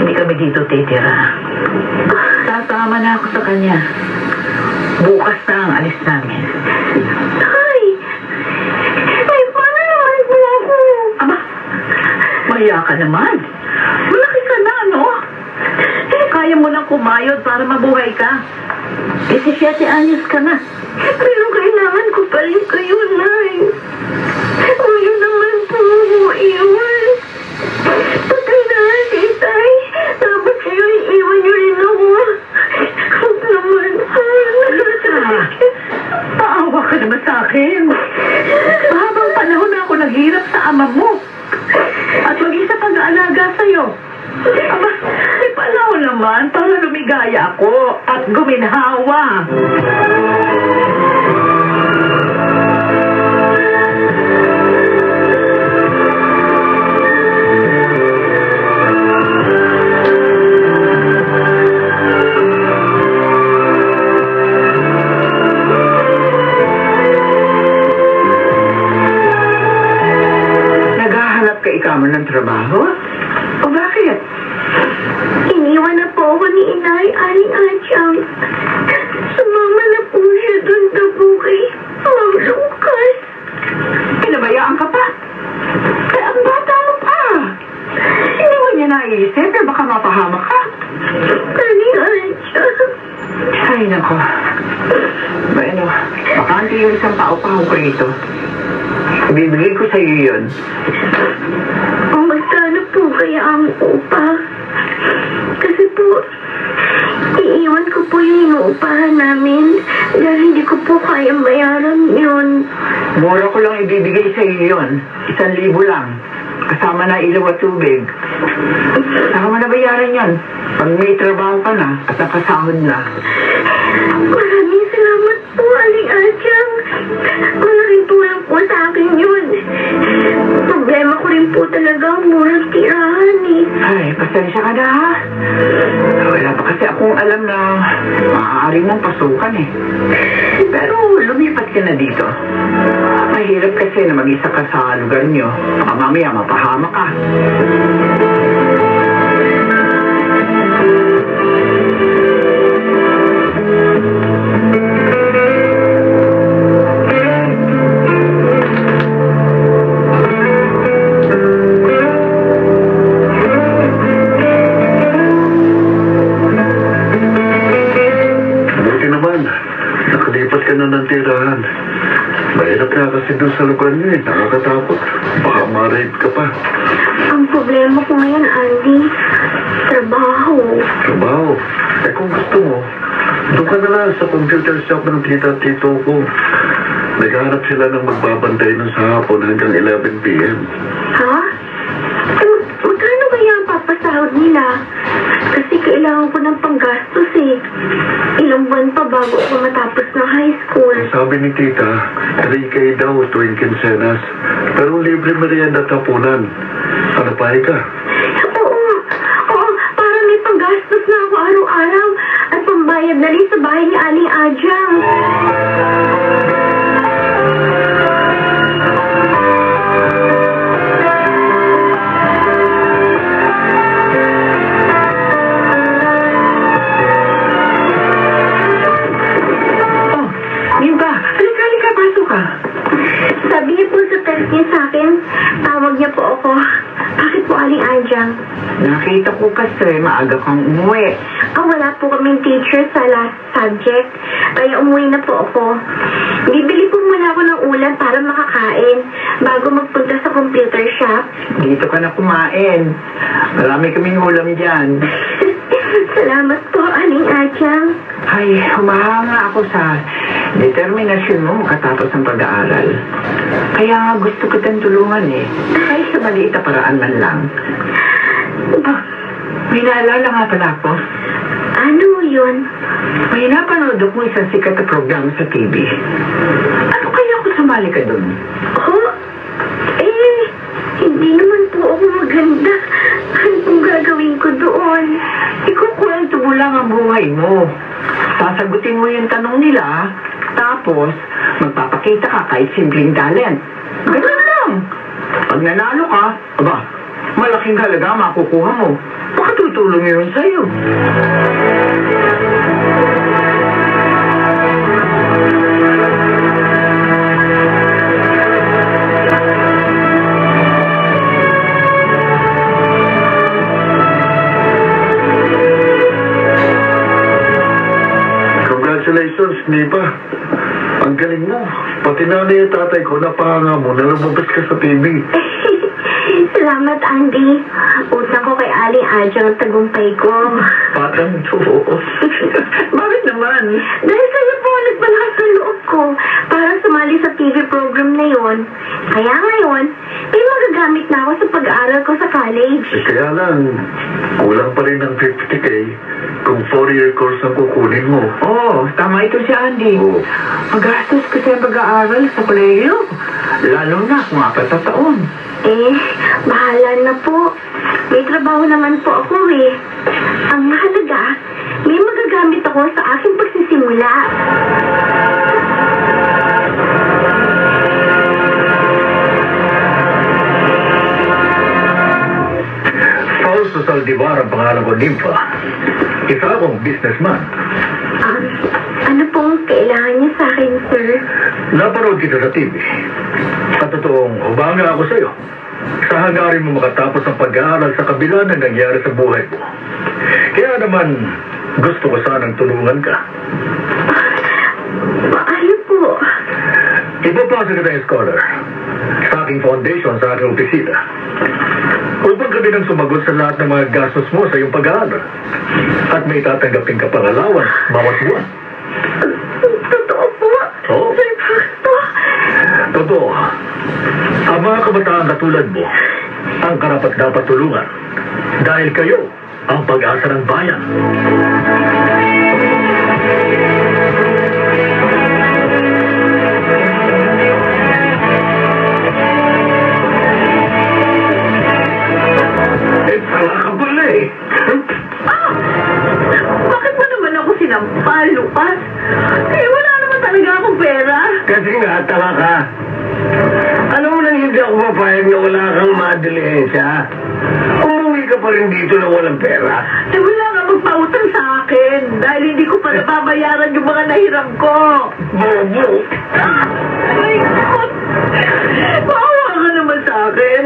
Hindi kami dito titira. Sasama na ako sa kanya. Bukas na ang alis namin. Ay! Ay, paano naman po ako? Aba, maya ka naman. Malaki ka na, no? Kaya mo nang kumayod para mabuhay ka. 17 anyos ka na. Pero kailangan ko pa rin kayo, Nay. Huwag naman po ako iwan. mama mo. At maging sa pag-aalaga sa'yo. Aba, may panahon naman para lumigaya ako at guminhawa. Naghahanap ka ikaw ng trabaho? O bakit? Iniwan na po ako ni Inay, Aling Adyang. Sumama na po siya dun sa bukay. Ma'am Lucas. Pinabayaan ka pa. Kaya ang bata mo pa. Hindi mo niya naisip, eh baka mapahamak ka. Aling Adyang. Ay, nako. Bueno, bakante yung isang paupaw ko rito. Ibibigay ko sa iyo yun. Magkano po kaya ang upa? Kasi po, iiwan ko po yung inuupahan namin dahil hindi ko po kayang bayaran yun. Mura ko lang ibibigay sa iyo yun. 1,000 lang. Kasama na ilaw at tubig. Saka mo na bayaran yan. Pag may trabaho ka na at nakasahod na. Maraming salamat po, Aling Adyang. Malaking tulong po sa akin yun. Problema ko rin po talaga ang murang tirahan eh. Ay, pasensya ka na ha. Wala pa kasi akong alam na maaari mong pasukan eh. Pero lumipat ka na dito. Mahirap kasi na mag-isa ka sa lugar nyo. Baka mamaya mapahamak ka. Buti naman, nakalipat ka na ng tirahan. Mahirap na kasi doon sa lugar niyo eh. Nakakatakot. Baka ma-rape ka pa. Ang problema ko ngayon, Andy, trabaho. Trabaho? Eh kung gusto mo, doon ka na lang sa computer shop ng tita at tito ko. Naghahanap sila ng magbabantay ng sa hapon hanggang 11 p.m. Ha? Magkano kaya ang papasahod nila? Kasi kailangan ko ng panggastos eh. Ilang buwan pa bago ako matapos ng high school. Sabi ni tita, 3K daw tuwing kinsenas. Pero libre merienda at hapunan. Ano pa ka? Oo, para may panggastos na ako araw-araw at pambayad na rin sa bahay ni Aling Adyang. Sabi niya po sa text niya sa akin, tawag niya po ako. Bakit po, Aling Adyang? Nakita ko kasi maaga kang umuwi. Wala po kaming teacher sa last subject. Kaya umuwi na po ako. Bibili po muna ako ng ulam para makakain bago magpunta sa computer shop. Dito ka na kumain. Marami kaming ulam dyan. Salamat po, Aling Adyang. Ay, humahanga ako sa determinasyon mo makatapos ng pag-aaral. Kaya nga gusto kitang tulungan eh. Kahit sa maliit na paraan man lang. May naalala nga pala ako. Ano yun? May napanood ako isang sikat na program sa TV. Ano kaya kung sumali ka dun? Hindi naman po ako maganda. Ano pong gagawin ko doon? Ikukwento mo lang ang buhay mo. Sasagutin mo yung tanong nila, tapos magpapakita ka kahit simpleng talent. Ganun lang. Pag nanalo ka, aba, malaking halaga makukuha mo. Baka tutulong yun sa'yo. Congratulations, Nipa. Ang galing mo. Pati nanay at tatay ko napahanga mo na lumabas ka sa TV. Salamat, Andy. Utang ko kay Aling Adyang ang tagumpay ko. Patang to. Bakit naman? Dahil sa'yo po, nagpalakas ng loob ko para sumali sa TV program na yon. Kaya ngayon, may magagamit magagamit na ako sa pag-aaral ko sa college. Kaya lang, kulang pa rin ng 50K kung 4-year course ang kukunin mo. Oo, tama ito si Andy. Oo. Magastos kasi ang pag-aaral sa kolehiyo. Lalo na kung 4 na taon. Bahala na po. May trabaho naman po ako eh. Ang mahalaga, may magagamit ako sa aking pagsisimula. Fausto Saldivar ang pangalan ko, Nympha. Isa akong businessman. Ano pong kailangan niya sa akin, sir? Napanood kita sa TV. Sa totoong, hubanga ako sa'yo. Sa hangarin mo makatapos ang pag-aaral sa kabila ng nangyari sa buhay mo. Kaya naman, gusto ko sanang tulungan ka. Paano po? Ipapasa kita yung scholar sa aking foundation, sa aking opisina. Upang kami nang sumagot sa lahat ng mga gastos mo sa iyong pag-aaral. At may tatanggapin ka pang allowance bawat buwan. Totoo po? Oo. Sir Fausto? Totoo. Ang mga kabataan katulad mo, ang karapat dapat tulungan. Dahil kayo, ang pag-asa ng bayan. Tanga ka pala eh. Bakit mo naman ako sinampal, Lucas? Wala naman talaga akong pera. Kasi nga, tanga ka. Alam mo nang hindi ako papayag na wala kang madilihensya. Umuwi ka pa rin dito na walang pera. Wala nga magpautang sa akin dahil hindi ko pa nababayaran yung mga nahiram ko. Bobo! Ay, God! Maawa ka naman sa akin.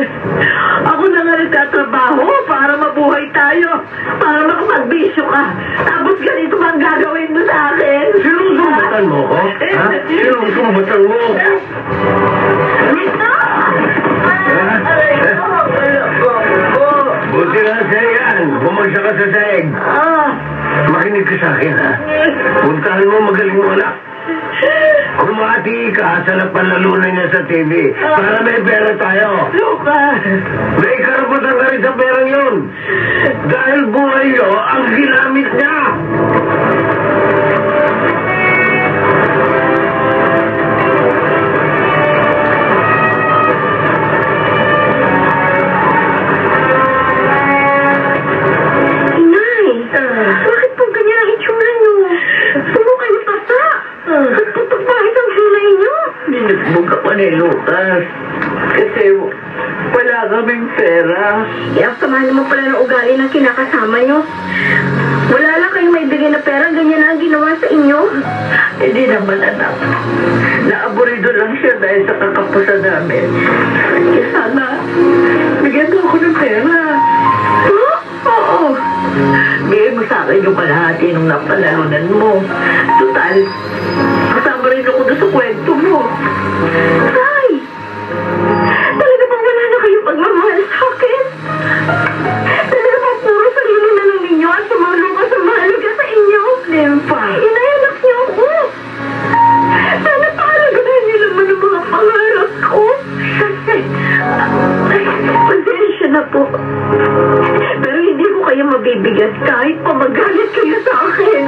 Ako na nga nagtatrabaho para mabuhay tayo. Para makapagbisyo ka. Tapos ganito ba ang gagawin mo sa akin? Sinusumbatan mo ko? Ha? Sinusumbatan mo ko? Buti na sa'yo yan. Bumagsak ka sa saig. Makinig ka sa akin, ha? Puntahan mo, magaling mo anak. Kumati ka sa napalalunan niya sa TV para may pera tayo. Lucas! May karapatan ka rin sa perang yun. Dahil buhay nyo ang ginamit niya. Inay, bakit po ganyan ang itsura niyo? Puro kayo tasa. Nagtutok bakit ang hilay niyo? Nilagbog ka pa ni Lucas. Kasi wala kaming pera. Ang sama naman pala ng ugali ng kinakasama niyo. Wala lang kayong may bigay na pera, ganyan na ang ginawa sa inyo. Hindi naman, anak. Naaburido lang siya dahil sa kakapusan namin. Kaya sana, bigyan mo ako ng pera. Huh? Oo. Bigyan mo sa akin yung kalahati nung napalalunan mo. Total, kasama rin ako doon sa kwento mo. Ay! Talaga bang wala na kayong pagmamahal sa akin? Talaga bang puro sarili na lang ninyo at sumalong ka sa mahalaga sa inyo? Nympha. Inayanak niyo ako. Sana pahalagahan niyo naman ang mga pangarap ko. Pasensya na po. Pero hindi ko kayo mabibigat kahit pa magalit kayo sa akin.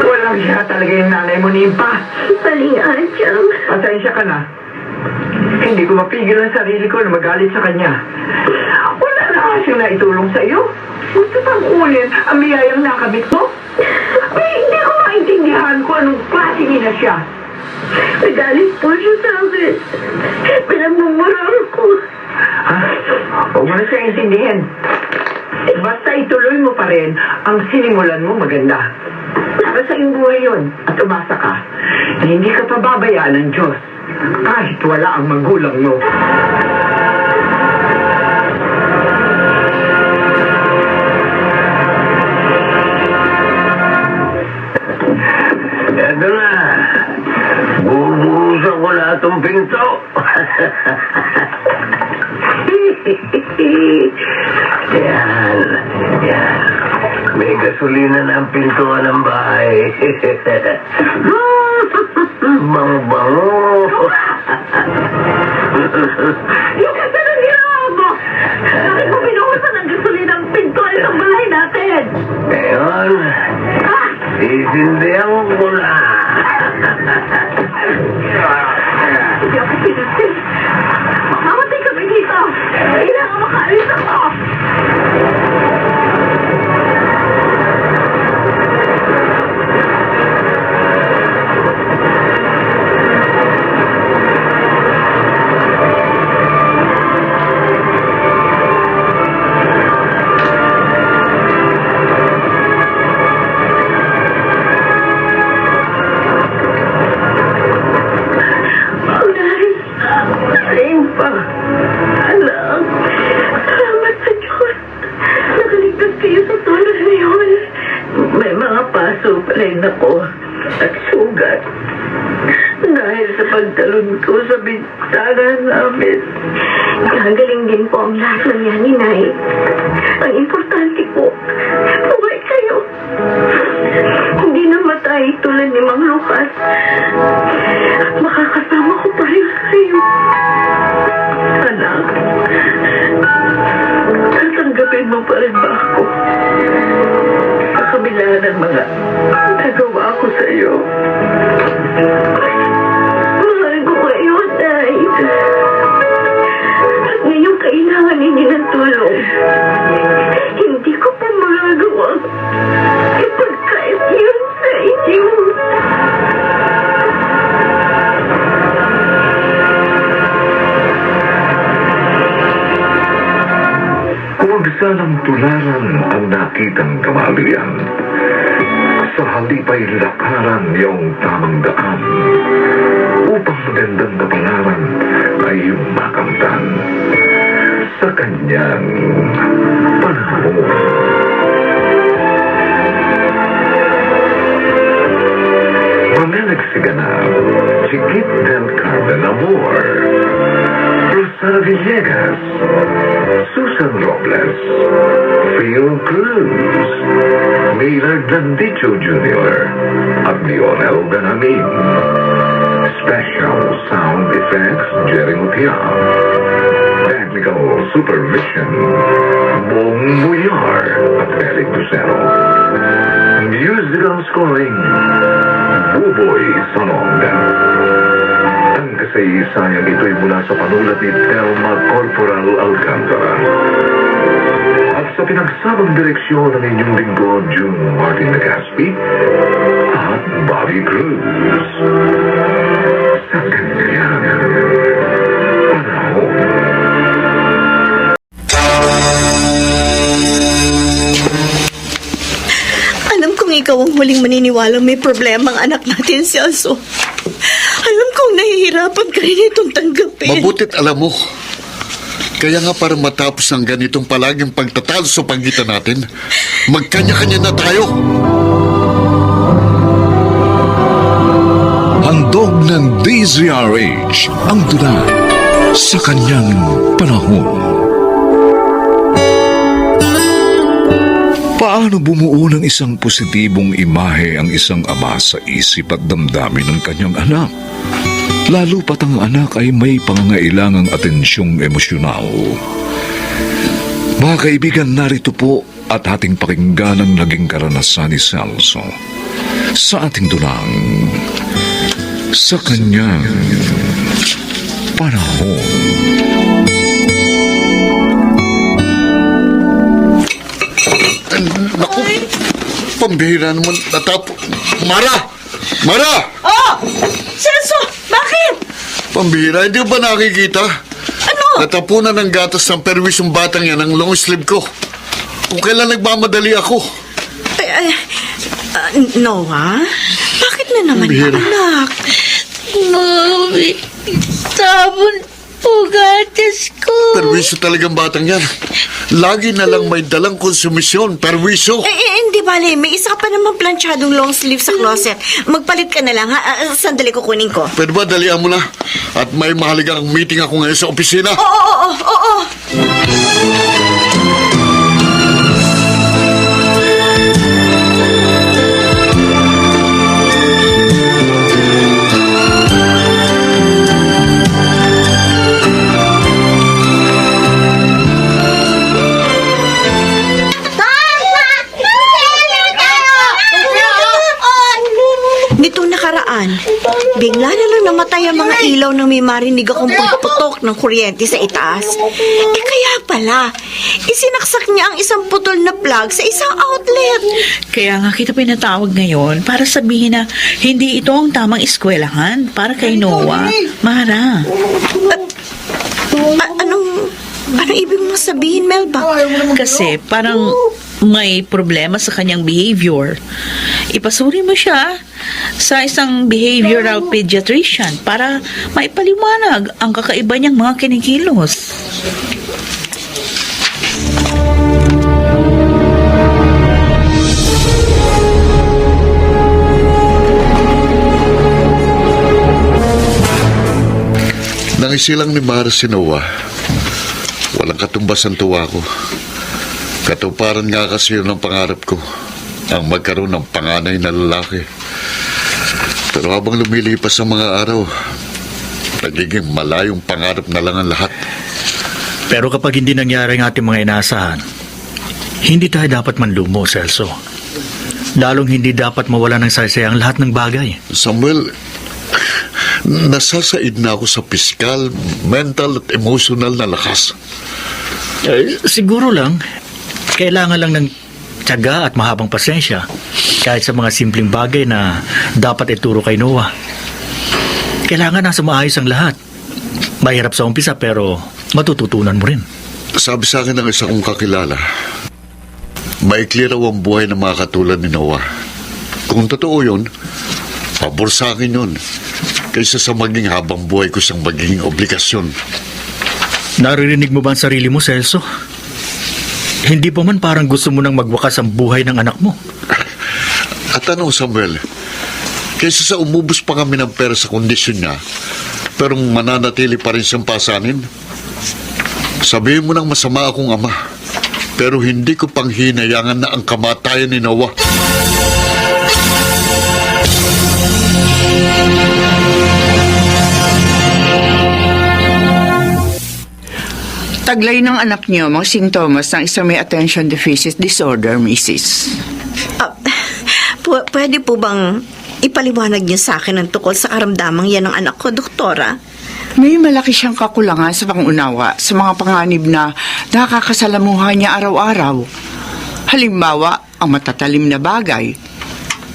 Walang siya talaga yung nanay mo, Nympha. Palingaan, Chang. Pasensya ka na. Hindi ko mapigil ang sarili ko na magalit sa kanya. Wala na kasi naitulong sa iyo. Gusto pang ulin ang biyayang nakamit mo? Ay, hindi ko maintindihan kung anong klase niya siya. Nagalit po siya sa akin. Pinagmumura ko. Ha? Huwag mo na siya intindihin. Basta ituloy mo pa rin ang sinimulan mo maganda. Para sa iyong buhay yun at umasa ka na hindi ka pababayaan ng Diyos kahit wala ang magulang mo. Eto na. Bubuhusan ko lahat ng pinto. Yan. Yan. May gasolina na ang pintuan ng bahay. Bango-bango. Yung kasi nang ginawa mo! Bakit mo binuhusan ng gasolina ang pintuan ng bahay natin? Ngayon, sisindihan ko na. Hindi ako pinagsin. Mamamatay kami dito. Kailangan makaalis ako. Aling pa. Alam. Salamat sa Diyos. Nakaligtas kayo sa tulad ngayon. May mga paso pa rin ako at sugat. Dahil sa pagtalon ko sa bintana namin. Gagaling din po ang lahat ng yan, Inay. Ang importante po, buhay kayo. Hindi namatay tulad ni Mang Lucas. At makakasama ko pa rin kayo. Anak, tatanggapin mo pa rin ba ako? Sa kabila ng mga nagawa ko sa iyo. Mahal ko kayo, Nay. At ngayong kailangan ninyo ng tulong, hindi ko pa magagawa ipagkait yun sa inyo. Huwag sanang tularan ang nakitang kamalian. Sa halipay lakaran iyong tamang daan upang magandang kapalaran ay iyong makamtan sa kanyang panahon. Mananagsiganap si Kit del Carmen Amor, Rosana Villegas, Susan Robles, Phil Cruz, Maynard Landicho Jr. at Lionel Ganamin. Special Sound Effects Jerry Mutiak. Technical Supervision Bong Muyar at Eric Lucero. Musical Scoring Buboy Sononga. Ang kasaysayan ito'y mula sa panulat ni Telma Corporal Alcantara. At sa pinagsamang direksyon ng inyong lingkod, June Martin Legaspi at Bobby Cruz. Sa kanyang panahon. Alam kong ikaw ang huling maniniwala may problema ang anak natin si Aso. Alam kong nahihirapan ka rin itong tanggapin. Mabutit alam mo. Kaya nga para matapos ang ganitong palaging pagtatalo sa pagitan natin, magkanya-kanya na tayo. Handog ng DZRH ang tula sa kanyang panahon. Paano bumuo ng isang positibong imahe ang isang ama sa isip at damdamin ng kanyang anak? Lalo pat ang anak ay may pangangailangang atensyong emosyonal. Mga kaibigan, narito po at ating pakinggan ang naging karanasan ni Celso sa ating dulang sa kanyang panahon. Naku, pambihira naman natapos. Mara! Mara! Oh! Celso! Bakit? Pambihira, hindi ba nakikita? Ano? Natapunan ng gatas ng perwisyong batang yan ang long sleeve ko. Kung kailan nagmamadali ako. Noah? Bakit na naman Bihira. anak? Mami, sabon po gatas ko. Perwisyo talagang batang yan. Lagi na lang may dalang konsumisyon, perwisyo. Hindi bale. May isa ka pa naman planchadong long sleeve sa closet. Magpalit ka na lang, ha? Sandali kukunin ko. Pwede ba dalian mo na? At may mahalagang meeting ako ngayon sa opisina. Oo. Bigla na lang namatay ang mga ilaw nang may marinig akong pagputok ng kuryente sa itaas. Kaya pala, isinaksak niya ang isang putol na plug sa isang outlet. Kaya nga kita pinatawag ngayon para sabihin na hindi ito ang tamang eskwelahan para kay Noah. Mara. Anong ibig mong sabihin, Melba? Kasi parang may problema sa kanyang behavior. Ipasuri mo siya sa isang behavioral pediatrician para maipaliwanag ang kakaiba niyang mga kinikilos. Nangisilang ni Mara si Noah. Walang katumbas ang tuwa ko. Katuparan nga kasi yun ang pangarap ko, ang magkaroon ng panganay na lalaki. Pero habang lumilipas ang mga araw, nagiging malayong pangarap na lang ang lahat. Pero kapag hindi nangyari ang ating mga inaasahan, hindi tayo dapat manlumo, Celso. Lalong hindi dapat mawala ng saysay ang lahat ng bagay. Samuel, nasasaid na ako sa pisikal, mental at emotional na lakas. Siguro lang, kailangan lang ng tiyaga at mahabang pasensya kahit sa mga simpleng bagay na dapat ituro kay Noah. Kailangan nasa maayos ang lahat. Mahirap sa umpisa pero matututunan mo rin. Sabi sa akin ng isa kong kakilala, maikli raw ang buhay ng mga katulad ni Noah. Kung totoo yun, pabor sa akin yun, kaysa sa maging habang buhay ko siyang magiging obligasyon. Naririnig mo ba ang sarili mo, Celso? Hindi pa man parang gusto mo nang magwakas ang buhay ng anak mo. At ano, Samuel, kaysa sa umubos pa kami ng pera sa kondisyon niya, pero mananatili pa rin siyang pasanin, sabihin mo nang masama akong ama, pero hindi ko pang hinayangan na ang kamatayan ni Noah. Taglay ng anak niyo mga sintomas ng isang may attention deficit disorder, Mrs. Pwede po bang ipaliwanag niyo sa akin ang tukol sa karamdamang yan ng anak ko, Doktora? May malaki siyang kakulangan sa pangunawa sa mga panganib na nakakasalamuha niya araw-araw. Halimbawa, ang matatalim na bagay,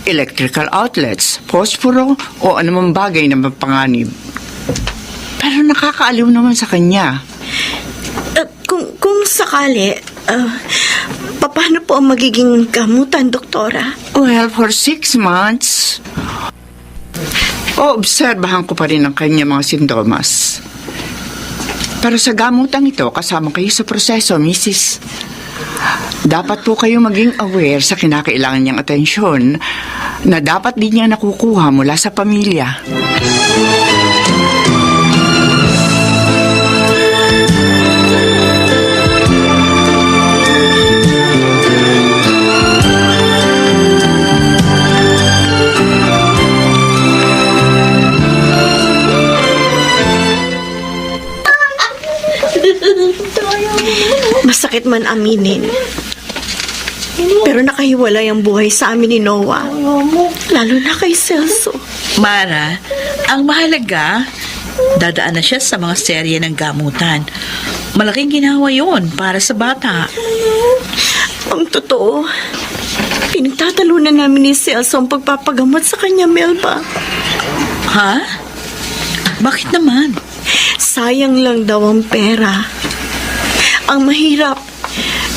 electrical outlets, posporo o anumang bagay na mapanganib. Pero nakakaaliw naman sa kanya. Kung sakali, paano po ang magiging gamutan, Doktora? Well, for 6 months, obserbahan ko pa rin ang kanya mga sintomas. Pero sa gamutang ito, kasama kayo sa proseso, Mrs. Dapat po kayo maging aware sa kinakailangan niyang atensyon na dapat din niya nakukuha mula sa pamilya. Masakit man aminin. Pero nakahiwalay ang buhay sa amin ni Noah. Lalo na kay Celso. Mara, ang mahalaga, dadaan na siya sa mga serye ng gamutan. Malaking ginawa yon para sa bata. Ang totoo, pinagtatalunan namin ni Celso ang pagpapagamot sa kanya, Melba. Ha? Bakit naman? Sayang lang daw ang pera. Ang mahirap,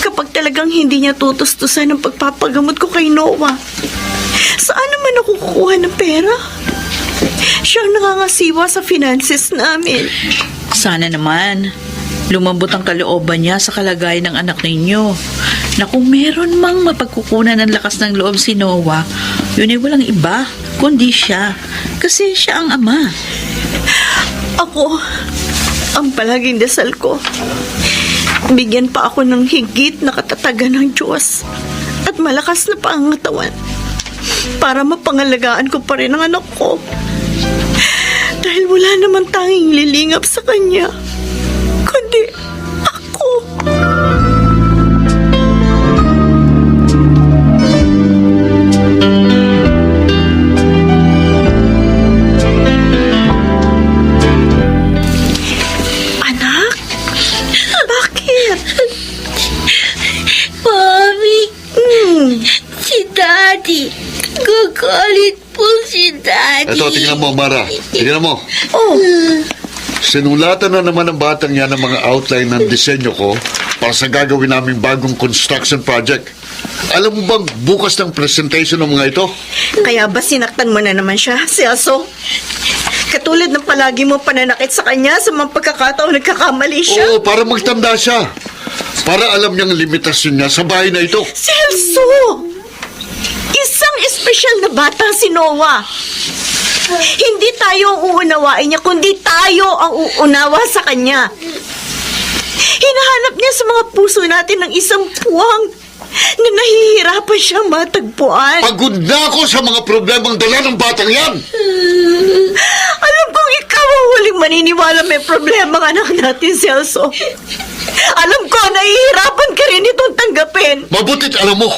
kapag talagang hindi niya tutustusan ang pagpapagamot ko kay Noah. Saan naman ako kukuha ng pera? Siya ang nangangasiwa sa finances namin. Sana naman, lumambot ang kalooban niya sa kalagayan ng anak ninyo. Na kung meron mang mapagkukunan ng lakas ng loob si Noah, yun ay walang iba, kundi siya. Kasi siya ang ama. Ako, ang palaging dasal ko, bigyan pa ako ng higit na katatagan ng Diyos at malakas na pangangatawan para mapangalagaan ko pa rin ang anak ko. Dahil wala naman tanging lilingap sa kanya, kundi ako. Galit po si Daddy. Ito, tingnan mo, Mara. Tingnan mo. Oh, Sinulatan na naman ng batang yan ng mga outline ng disenyo ko para sa gagawin naming bagong construction project. Alam mo bang bukas ng presentation ng mga ito? kaya ba sinaktan mo na naman siya, Celso? Katulad ng palagi mo pananakit sa kanya sa mga pagkakataon nagkakamali siya. Oo, para magtanda siya. Para alam niyang limitasyon niya sa bahay na ito. Celso! Isang espesyal na bata si Noah. Hindi tayo ang uunawain niya, kundi tayo ang uunawa sa kanya. Hinahanap niya sa mga puso natin ng isang puwang na nahihirapan siyang matagpuan. Pagod na ako sa mga problemang dala ng batang yan. Alam kong ikaw ang huling maniniwala may problema ang anak natin, Celso. Alam ko, nahihirapan ka rin itong tanggapin. Mabutit alam mo.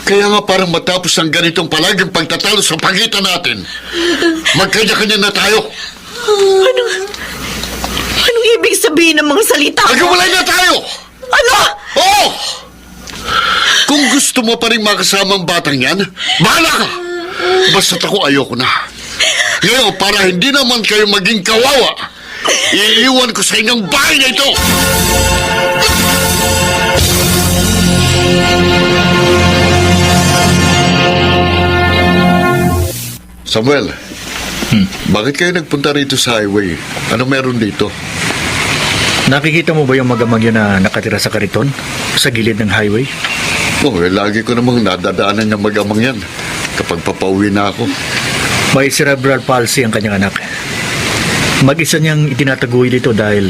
Kaya nga parang matapos ang ganitong palaging pagtatalo sa pagitan natin, magkanya-kanya na tayo. Anong ibig sabihin ng mga salita mo? Maghiwalay na tayo! Ano? Oo! Kung gusto mo pa rin makasama ang batang yan, bahala ka! Basta't ako ayoko na. Ngayon, para hindi naman kayo maging kawawa, iiwan ko sa inyong bahay na ito! Samuel, bakit kayo nagpunta rito sa highway? Ano meron dito? Nakikita mo ba yung magamang yun na nakatira sa kariton? Sa gilid ng highway? Lagi ko namang nadadaanan ng magamang yan kapag papauwi na ako. May cerebral palsy ang kanyang anak. Mag-isa niyang itinataguy dito dahil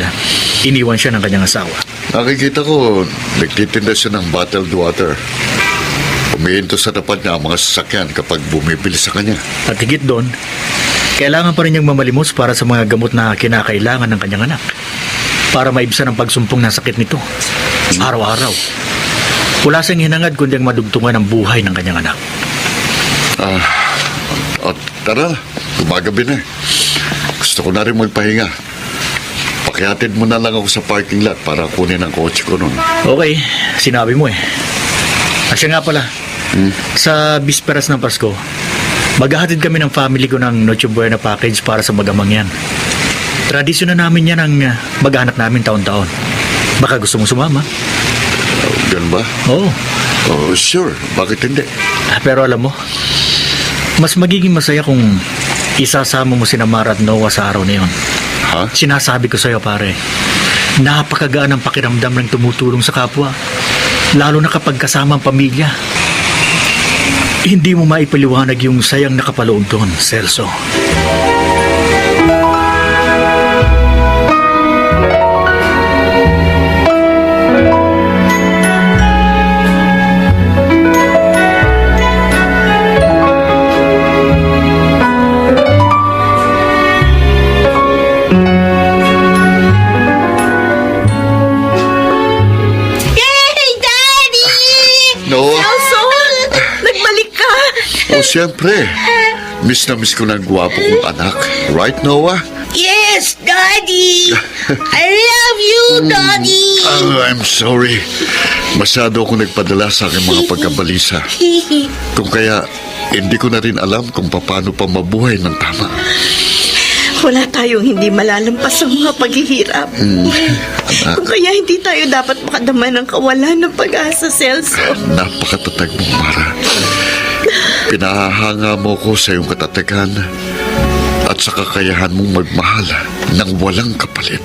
iniwan siya ng kanyang asawa. Nakikita ko, nagtitinda siya ng bottled water. Umihinto sa tapat niya ang mga sasakyan kapag bumibili sa kanya. At higit doon, kailangan pa rin niyang mamalimos para sa mga gamot na kinakailangan ng kanyang anak. Para maibsan ang pagsumpong na sakit nito. Araw-araw. Wala siyang hinangad kundi ang madugtungan ng buhay ng kanyang anak. Tara, gumagabi na. Gusto ko na rin magpahinga. Pakihatid mo na lang ako sa parking lot para kunin ang kotse ko nun. Okay, sinabi mo eh. Asya nga pala, sa bisperas ng Pasko, maghahatid kami ng family ko ng Noche Buena package para sa magamang yan. Tradisyon na namin yan ang maghanap namin taon-taon. Baka gusto mong sumama? Ganun ba? Oo. Oh, sure. Bakit hindi? Pero alam mo, mas magiging masaya kung isasama mo si Mara at Noah sa araw na yun. Ha? Sinasabi ko sa'yo, pare, napakagaan ang pakiramdam ng tumutulong sa kapwa. Lalo na kapag kasama ang pamilya. Hindi mo maipaliwanag yung sayang nakapaloob doon, Celso. Oh, siyempre. Miss na miss ko ng gwapo kong anak. Right, Noah? Yes, Daddy! I love you, Daddy! I'm sorry. Masyado ako nagpadala sa aking mga pagkabalisa. Kung kaya, hindi ko na rin alam kung paano pa mabuhay ng tama. Wala tayong hindi malalampas ang mga paghihirap. Kung kaya hindi tayo dapat makadama ng kawalan ng pag-asa, Celso. Napakatatag mo, Mara. Pinahahanga mo ko sa iyong katatagan at sa kakayahan mong magmahal ng walang kapalit.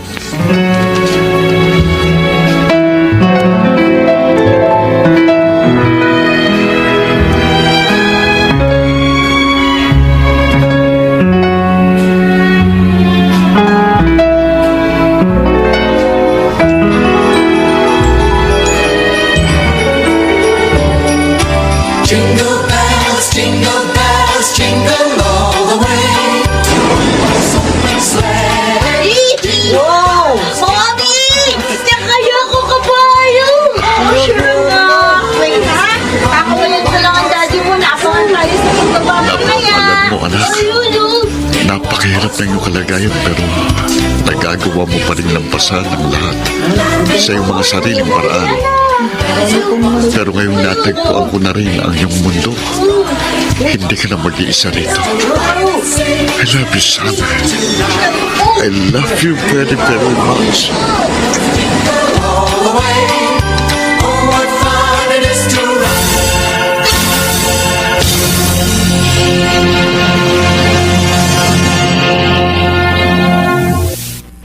Jingle bells, jingle all the way. Wow! Mommy! Nakaya ko kabayo! Sure nga! Wait ha? Kakawalan ko lang ang daddy mo. Naapangan tayo sa pagkababag na yan. Napakawalan mo, anak. Napakahirap ng iyong kalagayan pero nagagawa mo pa rin lampasan ang lahat sa iyong mga sariling paraan. Pero ngayong natagpuan ko na rin ang iyong mundo. Hindi ka na mag-iisa rito. I love you, son. I love you very, very much.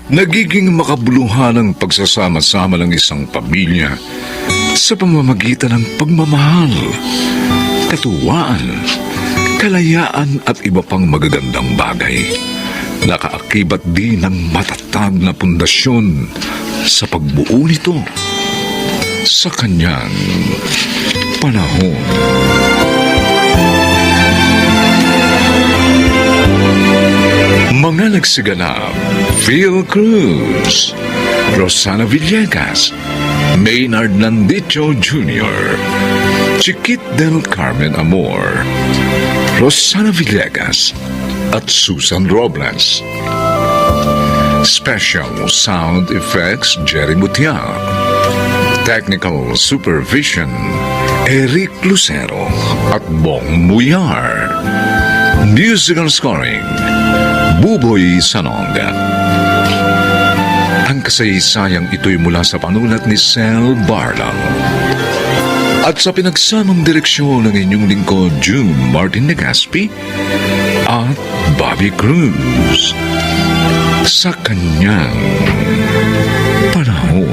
Nagiging makabuluhan ang pagsasama-sama ng isang pamilya sa pamamagitan ng pagmamahal, katuwaan, kalayaan at iba pang magagandang bagay. Nakaakibat din ng matatag na pundasyon sa pagbuo nito sa kanyang panahon. Mga nagsiganap: Phil Cruz, Rosana Villegas, Maynard Nandicho Jr., Chiquit del Carmen Amor, Rosana Villegas at Susan Robles. Special Sound Effects Jerry Mutiak. Technical Supervision Eric Lucero at Bong Muyar. Musical Scoring Buboy Sanonga. Ang kasaysayang ito'y mula sa panulat ni Sel Barlang at sa pinagsamang direksyon ng inyong lingkod June Martin Legaspi at Bobby Cruz sa kanyang panahon.